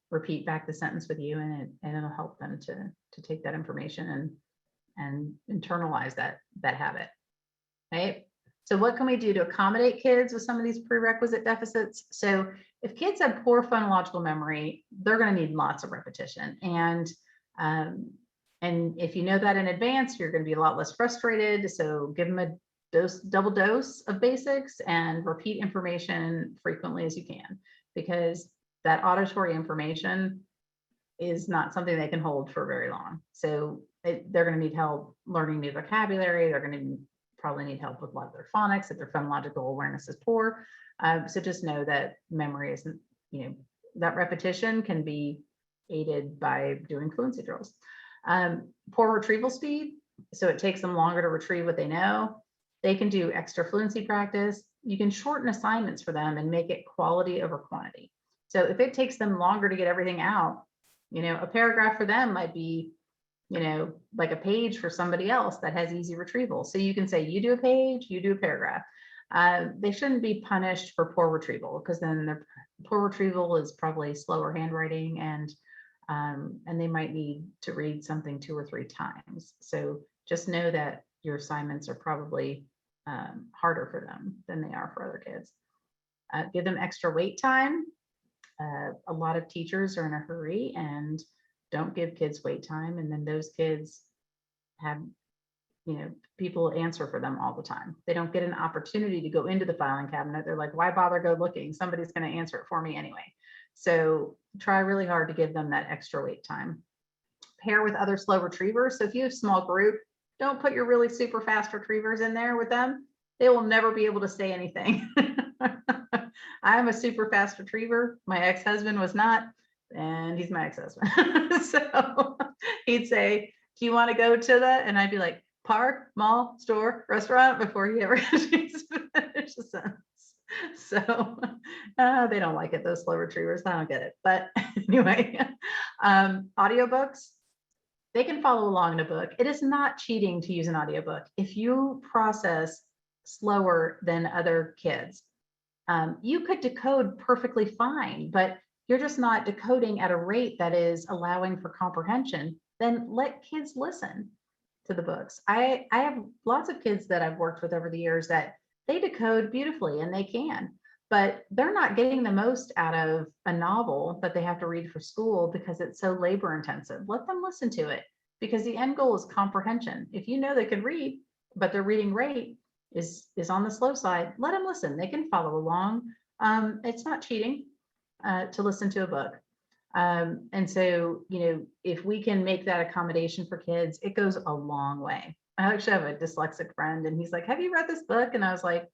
repeat back the sentence with you, and it'll help them to take that information and internalize that habit, right? So what can we do to accommodate kids with some of these prerequisite deficits? So if kids have poor phonological memory, they're going to need lots of repetition. And if you know that in advance, you're going to be a lot less frustrated. So give them a double dose of basics and repeat information frequently as you can, because that auditory information is not something they can hold for very long. So they're going to need help learning new vocabulary. They're going to probably need help with a lot of their phonics if their phonological awareness is poor. So just know that memory isn't, that repetition can be aided by doing fluency drills. Poor retrieval speed. So it takes them longer to retrieve what they know. They can do extra fluency practice. You can shorten assignments for them and make it quality over quantity. So if it takes them longer to get everything out, a paragraph for them might be, like a page for somebody else that has easy retrieval. So you can say, you do a page, you do a paragraph. They shouldn't be punished for poor retrieval, because then their poor retrieval is probably slower handwriting, and they might need to read something 2 or 3 times. So just know that your assignments are probably harder for them than they are for other kids. Give them extra wait time. A lot of teachers are in a hurry and don't give kids wait time. And then those kids have, people answer for them all the time. They don't get an opportunity to go into the filing cabinet. They're like, why bother go looking? Somebody's going to answer it for me anyway. So try really hard to give them that extra wait time. Pair with other slow retrievers. So if you have a small group, don't put your really super fast retrievers in there with them. They will never be able to say anything. I'm a super fast retriever. My ex-husband was not, and he's my ex-husband. So he'd say, do you want to go to the, and I'd be like, park, mall, store, restaurant, before he ever finish a sentence. So they don't like it, those slow retrievers. I don't get it. But anyway, audiobooks, they can follow along in a book. It is not cheating to use an audiobook. If you process slower than other kids, you could decode perfectly fine, but you're just not decoding at a rate that is allowing for comprehension. Then let kids listen. to the books. I have lots of kids that I've worked with over the years that they decode beautifully and they can, but they're not getting the most out of a novel that they have to read for school because it's so labor intensive. Let them listen to it, because the end goal is comprehension. If you know they can read, but their reading rate is on the slow side, let them listen. They can follow along. It's not cheating to listen to a book. And so, if we can make that accommodation for kids, it goes a long way. I actually have a dyslexic friend and he's like, have you read this book? And I was like,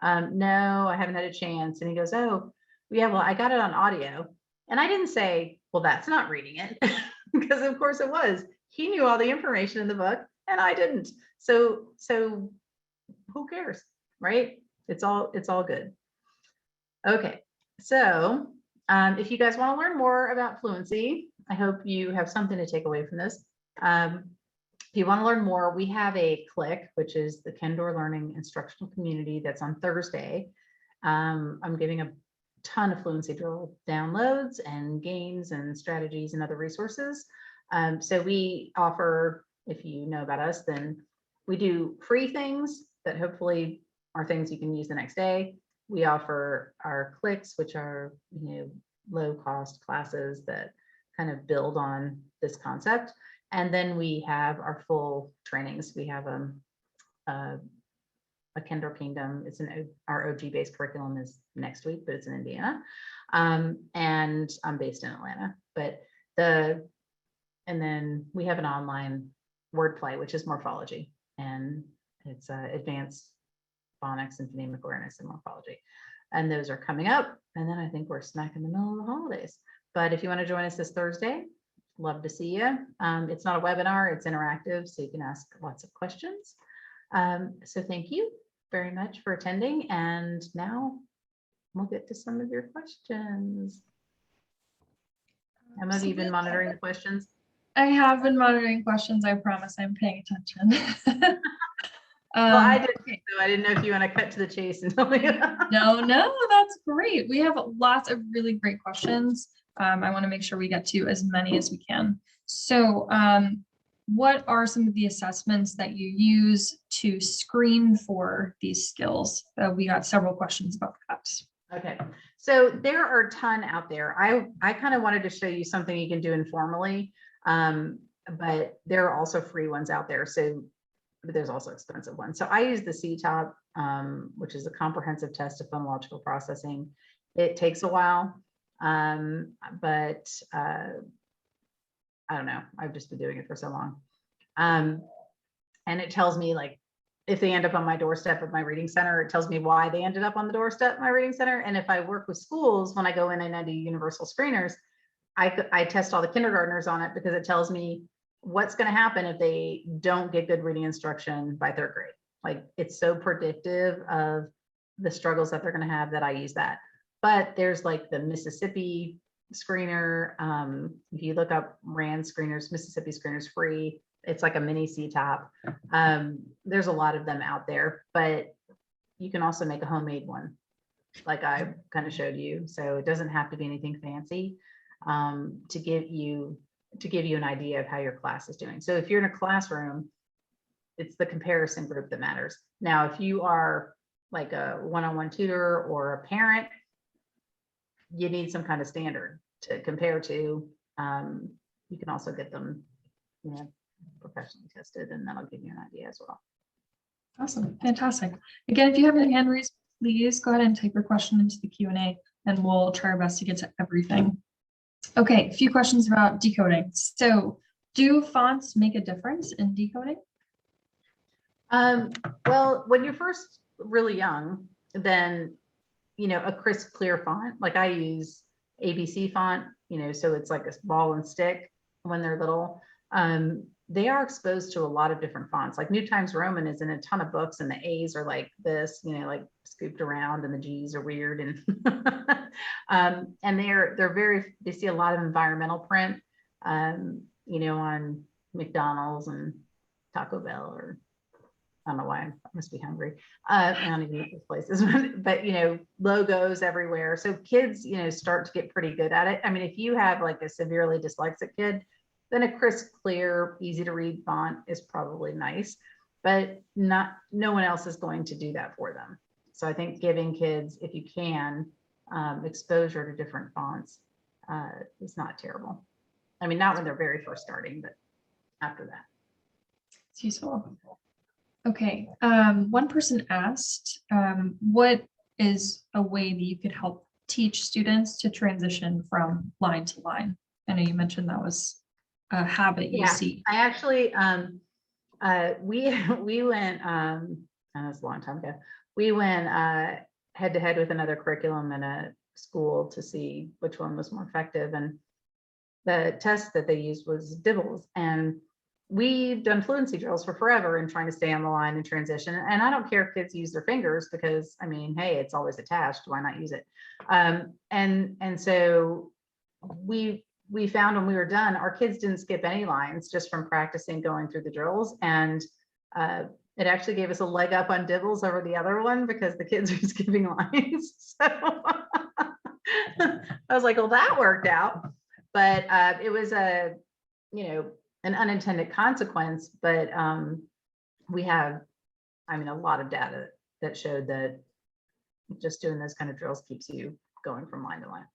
no, I haven't had a chance. And he goes, oh, yeah, well, I got it on audio. And I didn't say, well, that's not reading it, because of course it was. He knew all the information in the book and I didn't. So who cares, right? It's all good. Okay, so if you guys want to learn more about fluency, I hope you have something to take away from this. If you want to learn more, we have a CLIC, which is the Kendore Learning Instructional Community, that's on Thursday. I'm giving a ton of fluency drill downloads and games and strategies and other resources. So we offer, if you know about us, then we do free things that hopefully are things you can use the next day. We offer our CLICs, which are low cost classes that kind of build on this concept. And then we have our full trainings. We have a Kendore Kingdom. Our OG based curriculum is next week, but it's in Indiana. And I'm based in Atlanta. And then we have an online wordplay, which is morphology, and it's advanced phonics and phonemic awareness and morphology. And those are coming up. And then I think we're smack in the middle of the holidays. But if you want to join us this Thursday, love to see you. It's not a webinar, it's interactive, so you can ask lots of questions. So thank you very much for attending. And now we'll get to some of your questions. Emma, have you been monitoring the questions? I have been monitoring questions. I promise I'm paying attention. Well, I did too, so I didn't know if you want to cut to the chase and tell me. No, that's great. We have lots of really great questions. I want to make sure we get to as many as we can. So what are some of the assessments that you use to screen for these skills? We got several questions about that. Okay, so there are a ton out there. I kind of wanted to show you something you can do informally, but there are also free ones out there. But there's also expensive ones. So I use the CTOP, which is a comprehensive test of phonological processing. It takes a while, but I don't know. I've just been doing it for so long. And it tells me, like, if they end up on my doorstep at my reading center, it tells me why they ended up on the doorstep at my reading center. And if I work with schools, when I go in and I do universal screeners, I test all the kindergartners on it, because it tells me what's going to happen if they don't get good reading instruction by third grade. Like, it's so predictive of the struggles that they're going to have that I use that. But there's like the Mississippi screener. If you look up RAND screeners, Mississippi screeners free. It's like a mini CTOP. There's a lot of them out there, but you can also make a homemade one, like I kind of showed you. So it doesn't have to be anything fancy, to give you an idea of how your class is doing. So if you're in a classroom, it's the comparison group that matters. Now, if you are like a one-on-one tutor or a parent, you need some kind of standard to compare to. You can also get them, professionally tested, and that'll give you an idea as well. Awesome, fantastic. Again, if you have any hand raised, please go ahead and type your question into the Q&A, and we'll try our best to get to everything. Okay, a few questions about decoding. So, do fonts make a difference in decoding? Well, when you're first really young, then, a crisp, clear font, like I use ABC font, so it's like a ball and stick when they're little. They are exposed to a lot of different fonts. Like New Times Roman is in a ton of books, and the A's are like this, like scooped around, and the G's are weird, and they see a lot of environmental print, on McDonald's and Taco Bell, or I don't know why, I must be hungry. I don't even eat those places, but logos everywhere. So kids, start to get pretty good at it. I mean, if you have like a severely dyslexic kid, then a crisp, clear, easy to read font is probably nice, but no one else is going to do that for them. So I think giving kids, if you can, exposure to different fonts is not terrible. I mean, not when they're very first starting, but after that. It's useful. Okay, one person asked, what is a way that you could help teach students to transition from line to line? I know you mentioned that was a habit you see. I actually, we went, that was a long time ago. We went head to head with another curriculum in a school to see which one was more effective. And the test that they used was Dibbles. And we've done fluency drills for forever and trying to stay on the line and transition. And I don't care if kids use their fingers because, I mean, hey, it's always attached. Why not use it? And so we found when we were done, our kids didn't skip any lines just from practicing going through the drills. And it actually gave us a leg up on Dibbles over the other one because the kids were skipping lines. So I was like, well, that worked out. But it was an unintended consequence. But we have, I mean, a lot of data that showed that just doing those kind of drills keeps you going from line to line.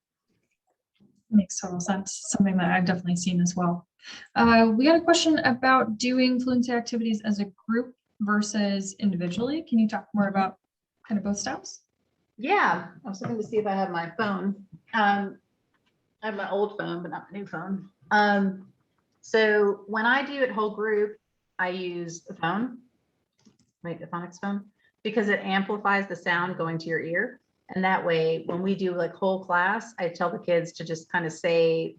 Makes total sense. Something that I've definitely seen as well. We got a question about doing fluency activities as a group versus individually. Can you talk more about kind of both styles? Yeah, I was looking to see if I have my phone. I have my old phone, but not my new phone. So when I do it whole group, I use the phone, right, the phonics phone, because it amplifies the sound going to your ear. And that way, when we do like whole class, I tell the kids to just kind of say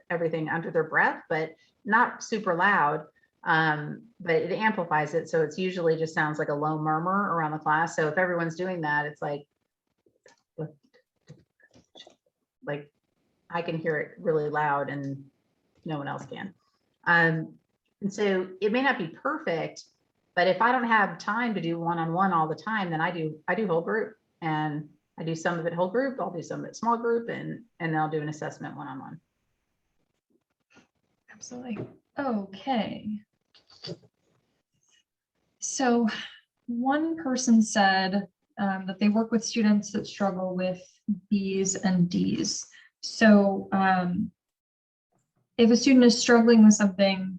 everything under their breath, but not super loud. But it amplifies it. So it's usually just sounds like a low murmur around the class. So if everyone's doing that, it's like I can hear it really loud and no one else can. And so it may not be perfect, but if I don't have time to do one-on-one all the time, then I do whole group, and I do some of it whole group, I'll do some of it small group, and then I'll do an assessment one-on-one. Absolutely. Okay. So one person said that they work with students that struggle with B's and D's. So if a student is struggling with something,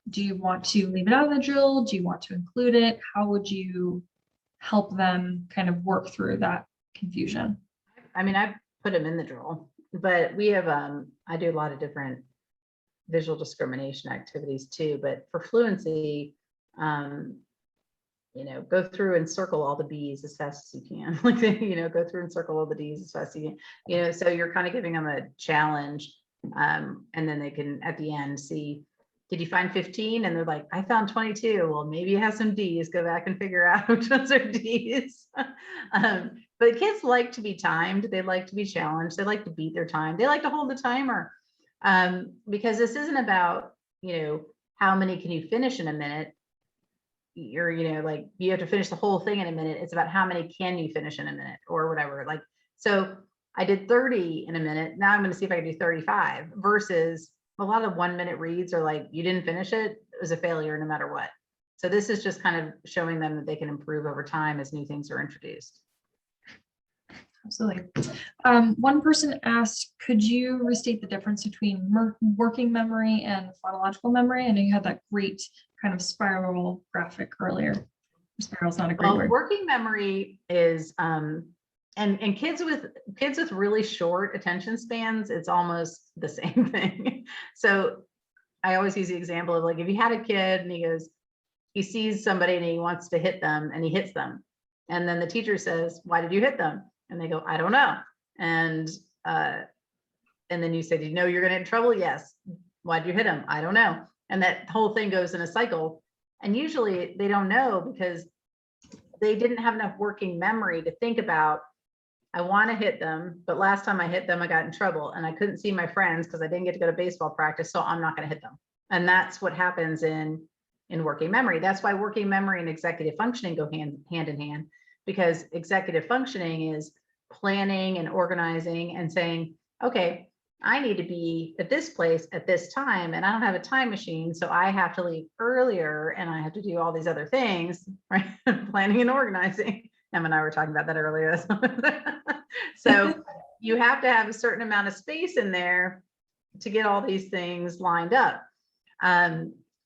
do you want to leave it out of the drill? Do you want to include it? How would you help them kind of work through that confusion? I mean, I've put them in the drill, but we have, I do a lot of different visual discrimination activities too, but for fluency, go through and circle all the B's as fast as you can. Like, go through and circle all the D's as fast as you can. So you're kind of giving them a challenge, and then they can at the end see, did you find 15? And they're like, I found 22. Well, maybe you have some D's. Go back and figure out which ones are D's. But kids like to be timed. They like to be challenged. They like to beat their time. They like to hold the timer, because this isn't about, how many can you finish in a minute. You're, like you have to finish the whole thing in a minute. It's about how many can you finish in a minute or whatever. Like, so I did 30 in a minute. Now I'm going to see if I can do 35 versus a lot of 1 minute reads are like, you didn't finish it. It was a failure no matter what. So this is just kind of showing them that they can improve over time as new things are introduced. Absolutely. One person asked, could you restate the difference between working memory and phonological memory? I know you had that great kind of spiral graphic earlier. Spiral's not a great word. Working memory is, and kids with really short attention spans, it's almost the same thing. So I always use the example of like, if you had a kid and he sees somebody and he wants to hit them and he hits them. And then the teacher says, why did you hit them? And they go, I don't know. And then you say, do you know you're going to get in trouble? Yes. Why'd you hit him? I don't know. And that whole thing goes in a cycle. And usually they don't know because they didn't have enough working memory to think about, I want to hit them, but last time I hit them, I got in trouble and I couldn't see my friends because I didn't get to go to baseball practice. So I'm not going to hit them. And that's what happens in working memory. That's why working memory and executive functioning go hand in hand, because executive functioning is planning and organizing and saying, okay, I need to be at this place at this time, and I don't have a time machine, so I have to leave earlier and I have to do all these other things, right? Planning and organizing. Em and I were talking about that earlier. So you have to have a certain amount of space in there to get all these things lined up.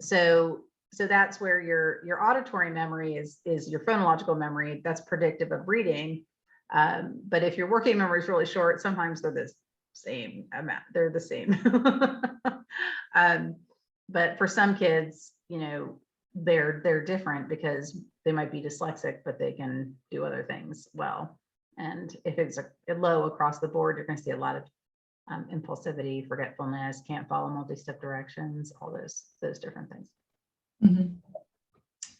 So that's where your auditory memory is your phonological memory. That's predictive of reading. But if your working memory is really short, sometimes they're the same amount. They're the same. But for some kids, you know, they're different because they might be dyslexic, but they can do other things well. And if it's a low across the board, you're going to see a lot of impulsivity, forgetfulness, can't follow multi-step directions, all those different things. Mhm.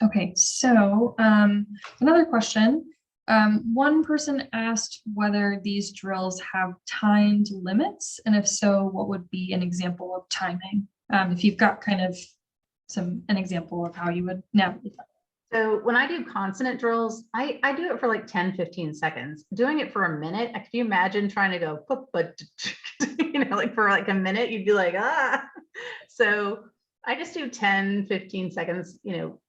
Okay, so another question. One person asked whether these drills have timed limits, and if so, what would be an example of timing? If you've got kind of an example of how you would navigate that. So when I do consonant drills, I do it for like 10, 15 seconds. Doing it for a minute, can you imagine trying to go, but you know, like for like a minute, you'd be like, ah. So I just do 10, 15 seconds, you know,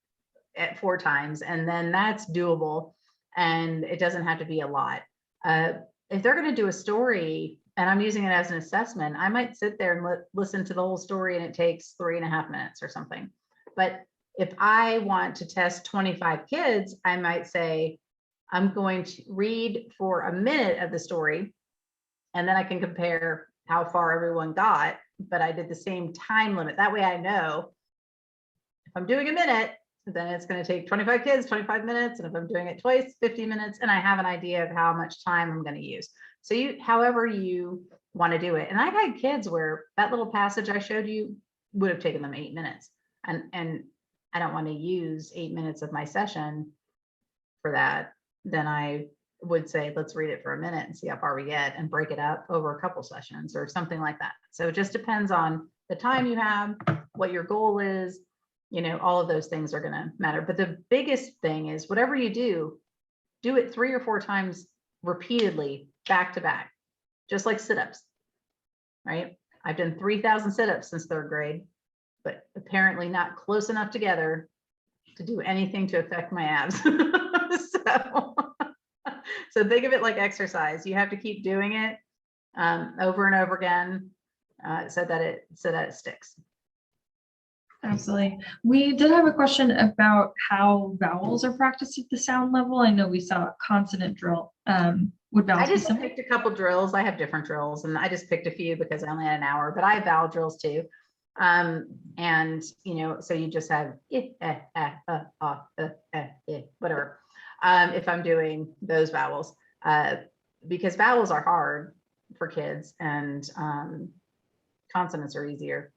at 4 times, and then that's doable. And it doesn't have to be a lot. If they're going to do a story and I'm using it as an assessment, I might sit there and listen to the whole story and it takes 3.5 minutes or something. But if I want to test 25 kids, I might say, I'm going to read for a minute of the story, and then I can compare how far everyone got, but I did the same time limit. That way I know if I'm doing a minute, then it's going to take 25 kids, 25 minutes. And if I'm doing it twice, 50 minutes, and I have an idea of how much time I'm going to use. So however you want to do it. And I've had kids where that little passage I showed you would have taken them 8 minutes. And I don't want to use 8 minutes of my session for that. Then I would say, let's read it for a minute and see how far we get and break it up over a couple sessions or something like that. So it just depends on the time you have, what your goal is, you know, all of those things are going to matter. But the biggest thing is whatever you do it 3 or 4 times repeatedly, back to back, just like sit-ups, right? I've done 3,000 sit-ups since 3rd grade, but apparently not close enough together to do anything to affect my abs. So think of it like exercise. You have to keep doing it over and over again so that it sticks. Absolutely. We did have a question about how vowels are practiced at the sound level. I know we saw a consonant drill. Would vowels I just be similar? picked a couple drills. I have different drills, and I just picked a few because I only had an hour, but I have vowel drills too. And you know, so you just have whatever. If I'm doing those vowels, because vowels are hard for kids and consonants are easier.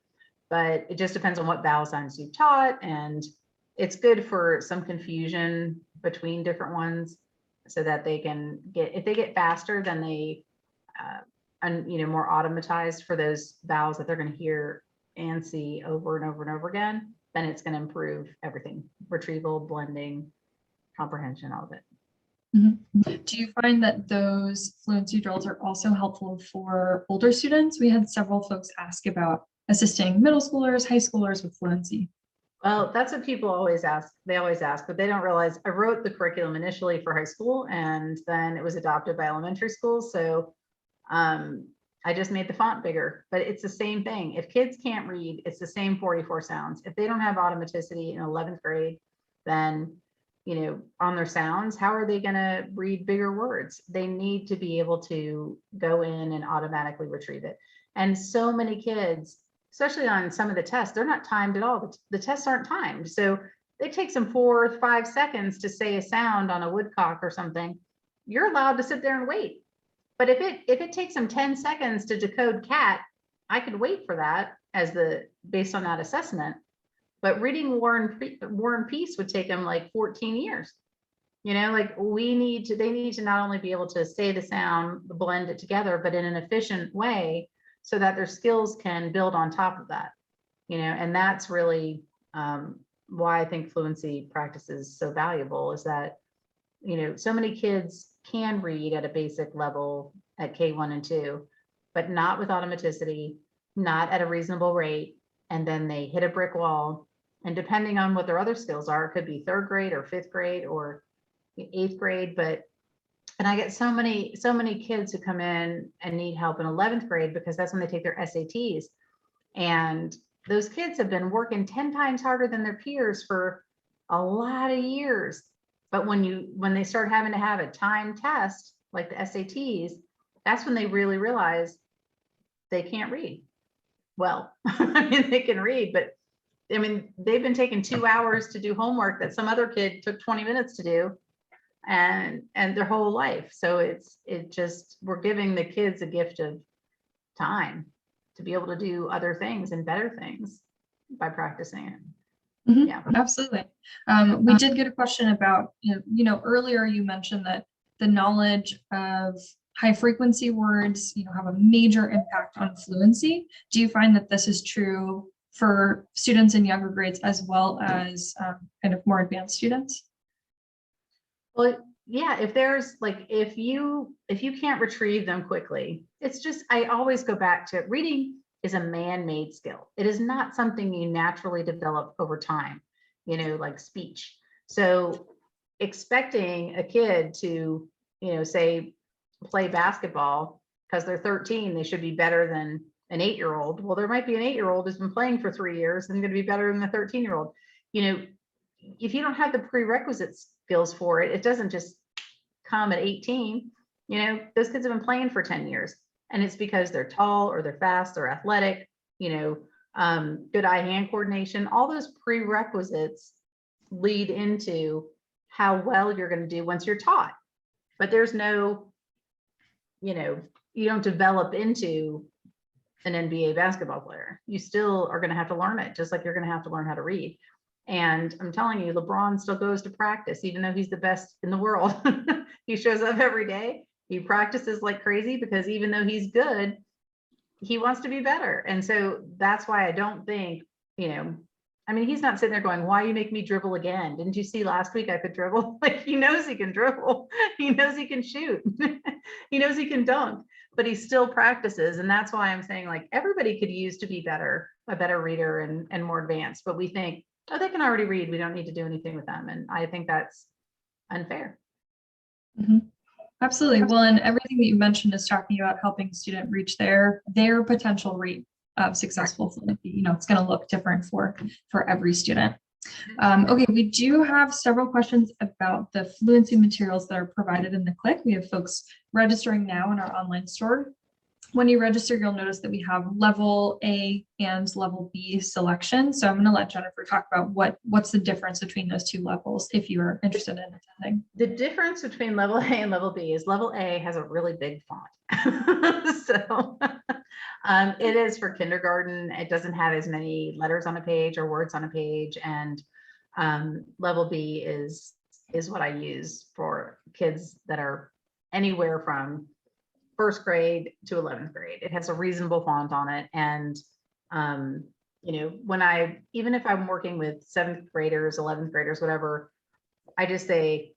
But it just depends on what vowel sounds you've taught, and it's good for some confusion between different ones so that they can get, if they get faster, then they, and you know, more automatized for those vowels that they're going to hear and see over and over and over again, then it's going to improve everything, retrieval, blending, comprehension, all of it. Mm-hmm. Do you find that those fluency drills are also helpful for older students? We had several folks ask about assisting middle schoolers, high schoolers with fluency. Well, that's what people always ask. They always ask, but they don't realize I wrote the curriculum initially for high school, and then it was adopted by elementary schools. So I just made the font bigger, but it's the same thing. If kids can't read, it's the same 44 sounds. If they don't have automaticity in 11th grade, then, you know, on their sounds, how are they going to read bigger words? They need to be able to go in and automatically retrieve it. And so many kids, especially on some of the tests, they're not timed at all. The tests aren't timed. So it takes them 4 or 5 seconds to say a sound on a woodcock or something. You're allowed to sit there and wait. But if it takes them 10 seconds to decode cat, I could wait for that based on that assessment. But reading War and Peace would take them like 14 years. You know, like they need to not only be able to say the sound, blend it together, but in an efficient way so that their skills can build on top of that. You know, and that's really why I think fluency practice is so valuable, is that, you know, so many kids can read at a basic level at K1 and 2, but not with automaticity, not at a reasonable rate. And then they hit a brick wall. And depending on what their other skills are, it could be 3rd grade or 5th grade or 8th grade. And I get so many kids who come in and need help in 11th grade because that's when they take their SATs. And those kids have been working 10 times harder than their peers for a lot of years. But when they start having to have a timed test like the SATs, that's when they really realize they can't read. Well, I mean, they can read, but I mean, they've been taking 2 hours to do homework that some other kid took 20 minutes to do, and their whole life. So we're giving the kids a gift of time to be able to do other things and better things by practicing it. Mhm, Yeah, absolutely. We did get a question about, earlier you mentioned that the knowledge of high frequency words, have a major impact on fluency. Do you find that this is true for students in younger grades as well as kind of more advanced students? well, yeah, if you can't retrieve them quickly, it's just, I always go back to reading is a man-made skill. It is not something you naturally develop over time, like speech. So expecting a kid to, say, play basketball because they're 13, they should be better than an 8-year-old. Well, there might be an 8-year-old who's been playing for 3 years and going to be better than the 13-year-old. If you don't have the prerequisite skills for it, it doesn't just come at 18. Those kids have been playing for 10 years, and it's because they're tall or they're fast, they're athletic, good eye-hand coordination. All those prerequisites lead into how well you're going to do once you're taught. But there's no, you don't develop into an NBA basketball player. You still are going to have to learn it, just like you're going to have to learn how to read. And I'm telling you, LeBron still goes to practice, even though he's the best in the world. He shows up every day. He practices like crazy because even though he's good, he wants to be better. And so that's why I don't think, he's not sitting there going, why you make me dribble again? Didn't you see last week I could dribble? Like, he knows he can dribble. He knows he can shoot. He knows he can dunk, but he still practices. And that's why I'm saying, like, everybody could use to be a better reader and more advanced, but we think, oh, they can already read, we don't need to do anything with them. And I think that's unfair. Mm-hmm. Absolutely. Well, and everything that you mentioned is talking about helping the student reach their potential rate of successful fluency. It's going to look different for every student. Okay, we do have several questions about the fluency materials that are provided in the Click. We have folks registering now in our online store. When you register, you'll notice that we have level A and level B selection. So I'm going to let Jennifer talk about what's the difference between those two levels if you're interested in attending. The difference between level A and level B is level A has a really big font. So it is for kindergarten. It doesn't have as many letters on a page or words on a page. And level B is what I use for kids that are anywhere from 1st grade to 11th grade. It has a reasonable font on it. And, even if I'm working with 7th graders, 11th graders, whatever, I just say,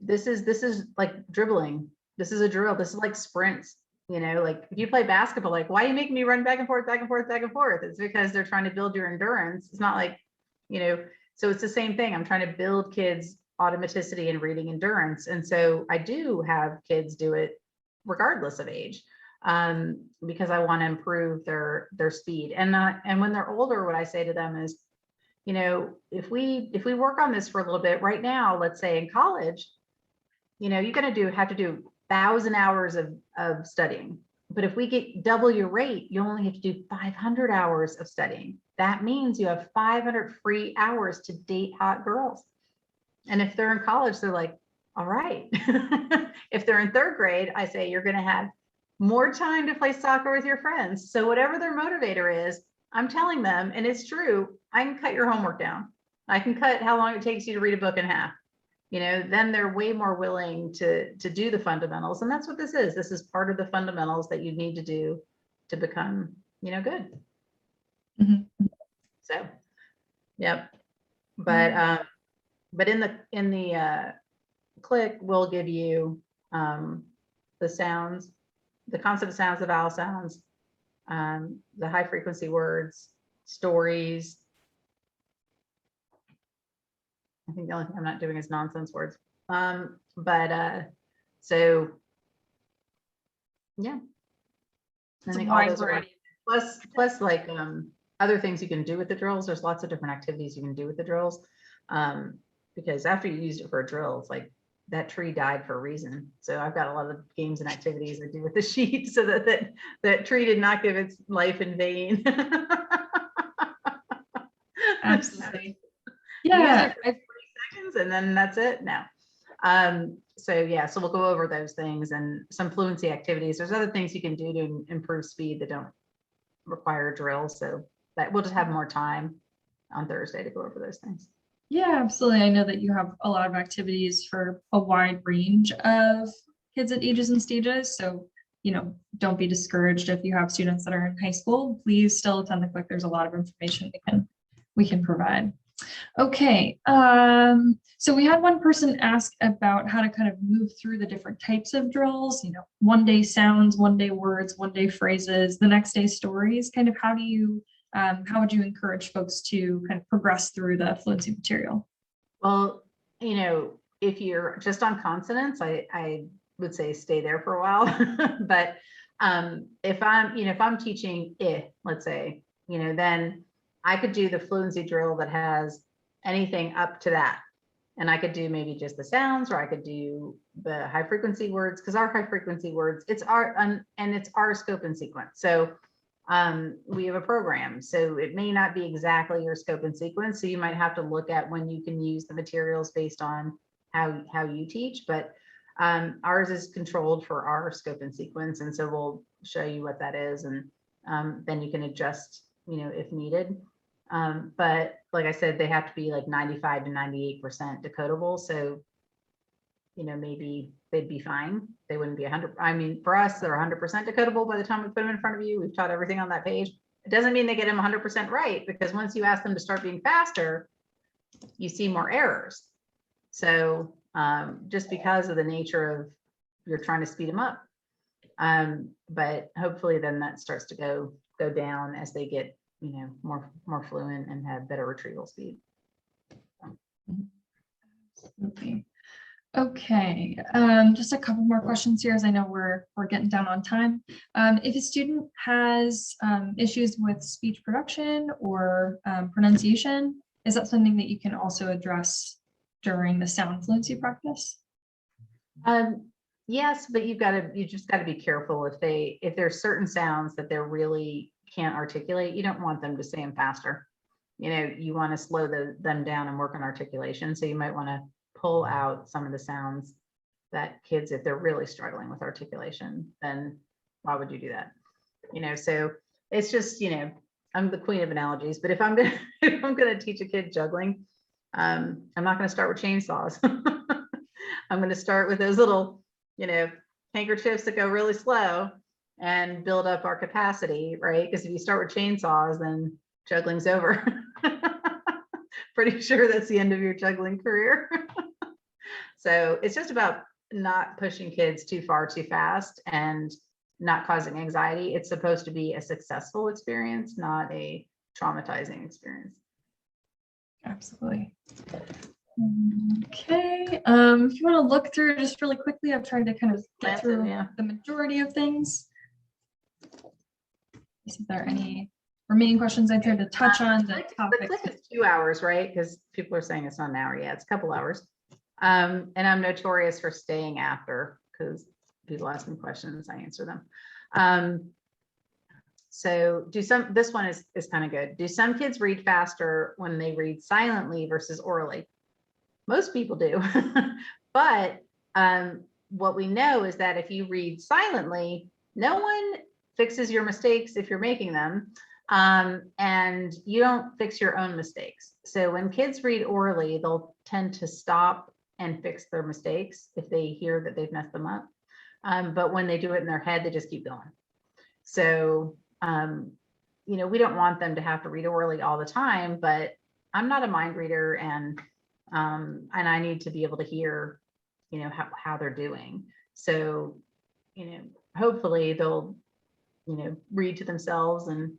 this is like dribbling. This is a drill. This is like sprints, like if you play basketball, like, why are you making me run back and forth, back and forth, back and forth? It's because they're trying to build your endurance. It's not like, so it's the same thing. I'm trying to build kids automaticity and reading endurance. And so I do have kids do it regardless of age, because I want to improve their speed. And when they're older, what I say to them is, if we work on this for a little bit right now, let's say in college, you're going to have to do 1,000 hours of studying. But if we get double your rate, you only have to do 500 hours of studying. That means you have 500 free hours to date hot girls. And if they're in college, they're like, all right. If they're in 3rd grade, I say you're going to have more time to play soccer with your friends. So whatever their motivator is, I'm telling them, and it's true, I can cut your homework down. I can cut how long it takes you to read a book in half. Then they're way more willing to do the fundamentals. And that's what this is. This is part of the fundamentals that you need to do to become, good. Mm-hmm. So, yep. But in the Click will give you the sounds the consonant sounds, the vowel sounds, the high frequency words, stories. I think the only thing I'm not doing is nonsense words. So yeah, I think all those are plus like other things you can do with the drills. There's lots of different activities you can do with the drills, because after you used it for a drill, it's like that tree died for a reason. So I've got a lot of games and activities I do with the sheet so that tree did not give its life in vain. Absolutely. Yeah. 40 seconds and then that's it. No. So yeah, so we'll go over those things and some fluency activities. There's other things you can do to improve speed that don't require drills. So that we'll just have more time on Thursday to go over those things. Yeah, absolutely. I know that you have a lot of activities for a wide range of kids at ages and stages. So, don't be discouraged if you have students that are in high school. Please still attend the quick. There's a lot of information we can provide. Okay, so we had one person ask about how to kind of move through the different types of drills, one day sounds, one day words, one day phrases, the next day stories. Kind of how would you encourage folks to kind of progress through the fluency material? Well, if you're just on consonants, I would say stay there for a while. But if I'm teaching let's say, then I could do the fluency drill that has anything up to that. And I could do maybe just the sounds, or I could do the high frequency words, because our high frequency words, it's our, and it's our scope and sequence. So we have a program, so it may not be exactly your scope and sequence. So you might have to look at when you can use the materials based on how you teach, but ours is controlled for our scope and sequence. And so we'll show you what that is. And then you can adjust, if needed. But like I said, they have to be like 95 to 98% decodable. So, maybe they'd be fine. They wouldn't be 100. I mean, for us, they're 100% decodable by the time we put them in front of you. We've taught everything on that page. It doesn't mean they get them 100% right, because once you ask them to start being faster, you see more errors. So just because of the nature of you're trying to speed them up. But hopefully then that starts to go down as they get more fluent and have better retrieval speed. Okay, just a couple more questions here, as I know we're getting down on time. If a student has issues with speech production or pronunciation, is that something that you can also address during the sound fluency practice? Yes, but you just got to be careful if there's certain sounds that they're really can't articulate. You don't want them to say them faster. You want to slow them down and work on articulation. So you might want to pull out some of the sounds that kids, if they're really struggling with articulation, then why would you do that? So it's just, I'm the queen of analogies, but if I'm gonna teach a kid juggling, I'm not going to start with chainsaws. I'm going to start with those little, handkerchiefs that go really slow and build up our capacity, right? Because if you start with chainsaws, then juggling's over. Pretty sure that's the end of your juggling career. So it's just about not pushing kids too far too fast and not causing anxiety. It's supposed to be a successful experience, not a traumatizing experience. Absolutely. Okay, if you want to look through just really quickly, I've tried to kind of get through the majority of things. Is there any remaining questions I tried to touch on? The topic is 2 hours, right? Because people are saying it's not an hour. Yeah, it's a couple hours. And I'm notorious for staying after, because people ask me questions, I answer them. So this one is kind of good. Do some kids read faster when they read silently versus orally? Most people do. But what we know is that if you read silently, no one fixes your mistakes if you're making them. And you don't fix your own mistakes. So when kids read orally, they'll tend to stop and fix their mistakes if they hear that they've messed them up. But when they do it in their head, they just keep going. So, we don't want them to have to read orally all the time, but I'm not a mind reader, and I need to be able to hear, how they're doing. So, hopefully they'll, read to themselves and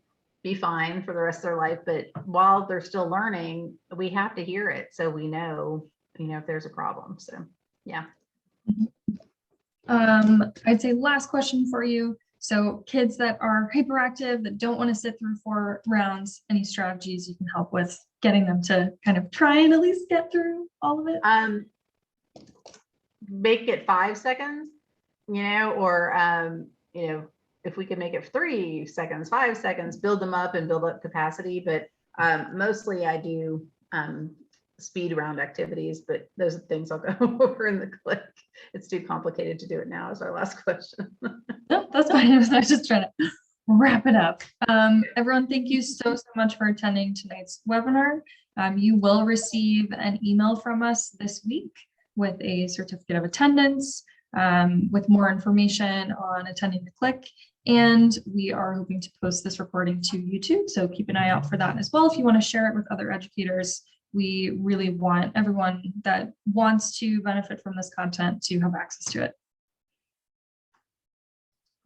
be fine for the rest of their life. But while they're still learning, we have to hear it so we know, if there's a problem. So yeah. I'd say last question for you. So kids that are hyperactive, that don't want to sit through 4 rounds, any strategies you can help with getting them to kind of try and at least get through all of it? Make it 5 seconds, or, if we can make it 3 seconds, 5 seconds, build them up and build up capacity. But mostly I do speed round activities, but those are things I'll go over in the click. It's too complicated to do it now, is our last question. No, that's fine. I was just trying to wrap it up. Everyone, thank you so much for attending tonight's webinar. You will receive an email from us this week with a certificate of attendance, with more information on attending the click. And we are hoping to post this recording to YouTube, so keep an eye out for that as well. If you want to share it with other educators, we really want everyone that wants to benefit from this content to have access to it.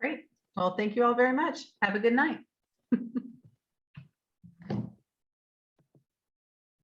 Great. Well, thank you all very much. Have a good night.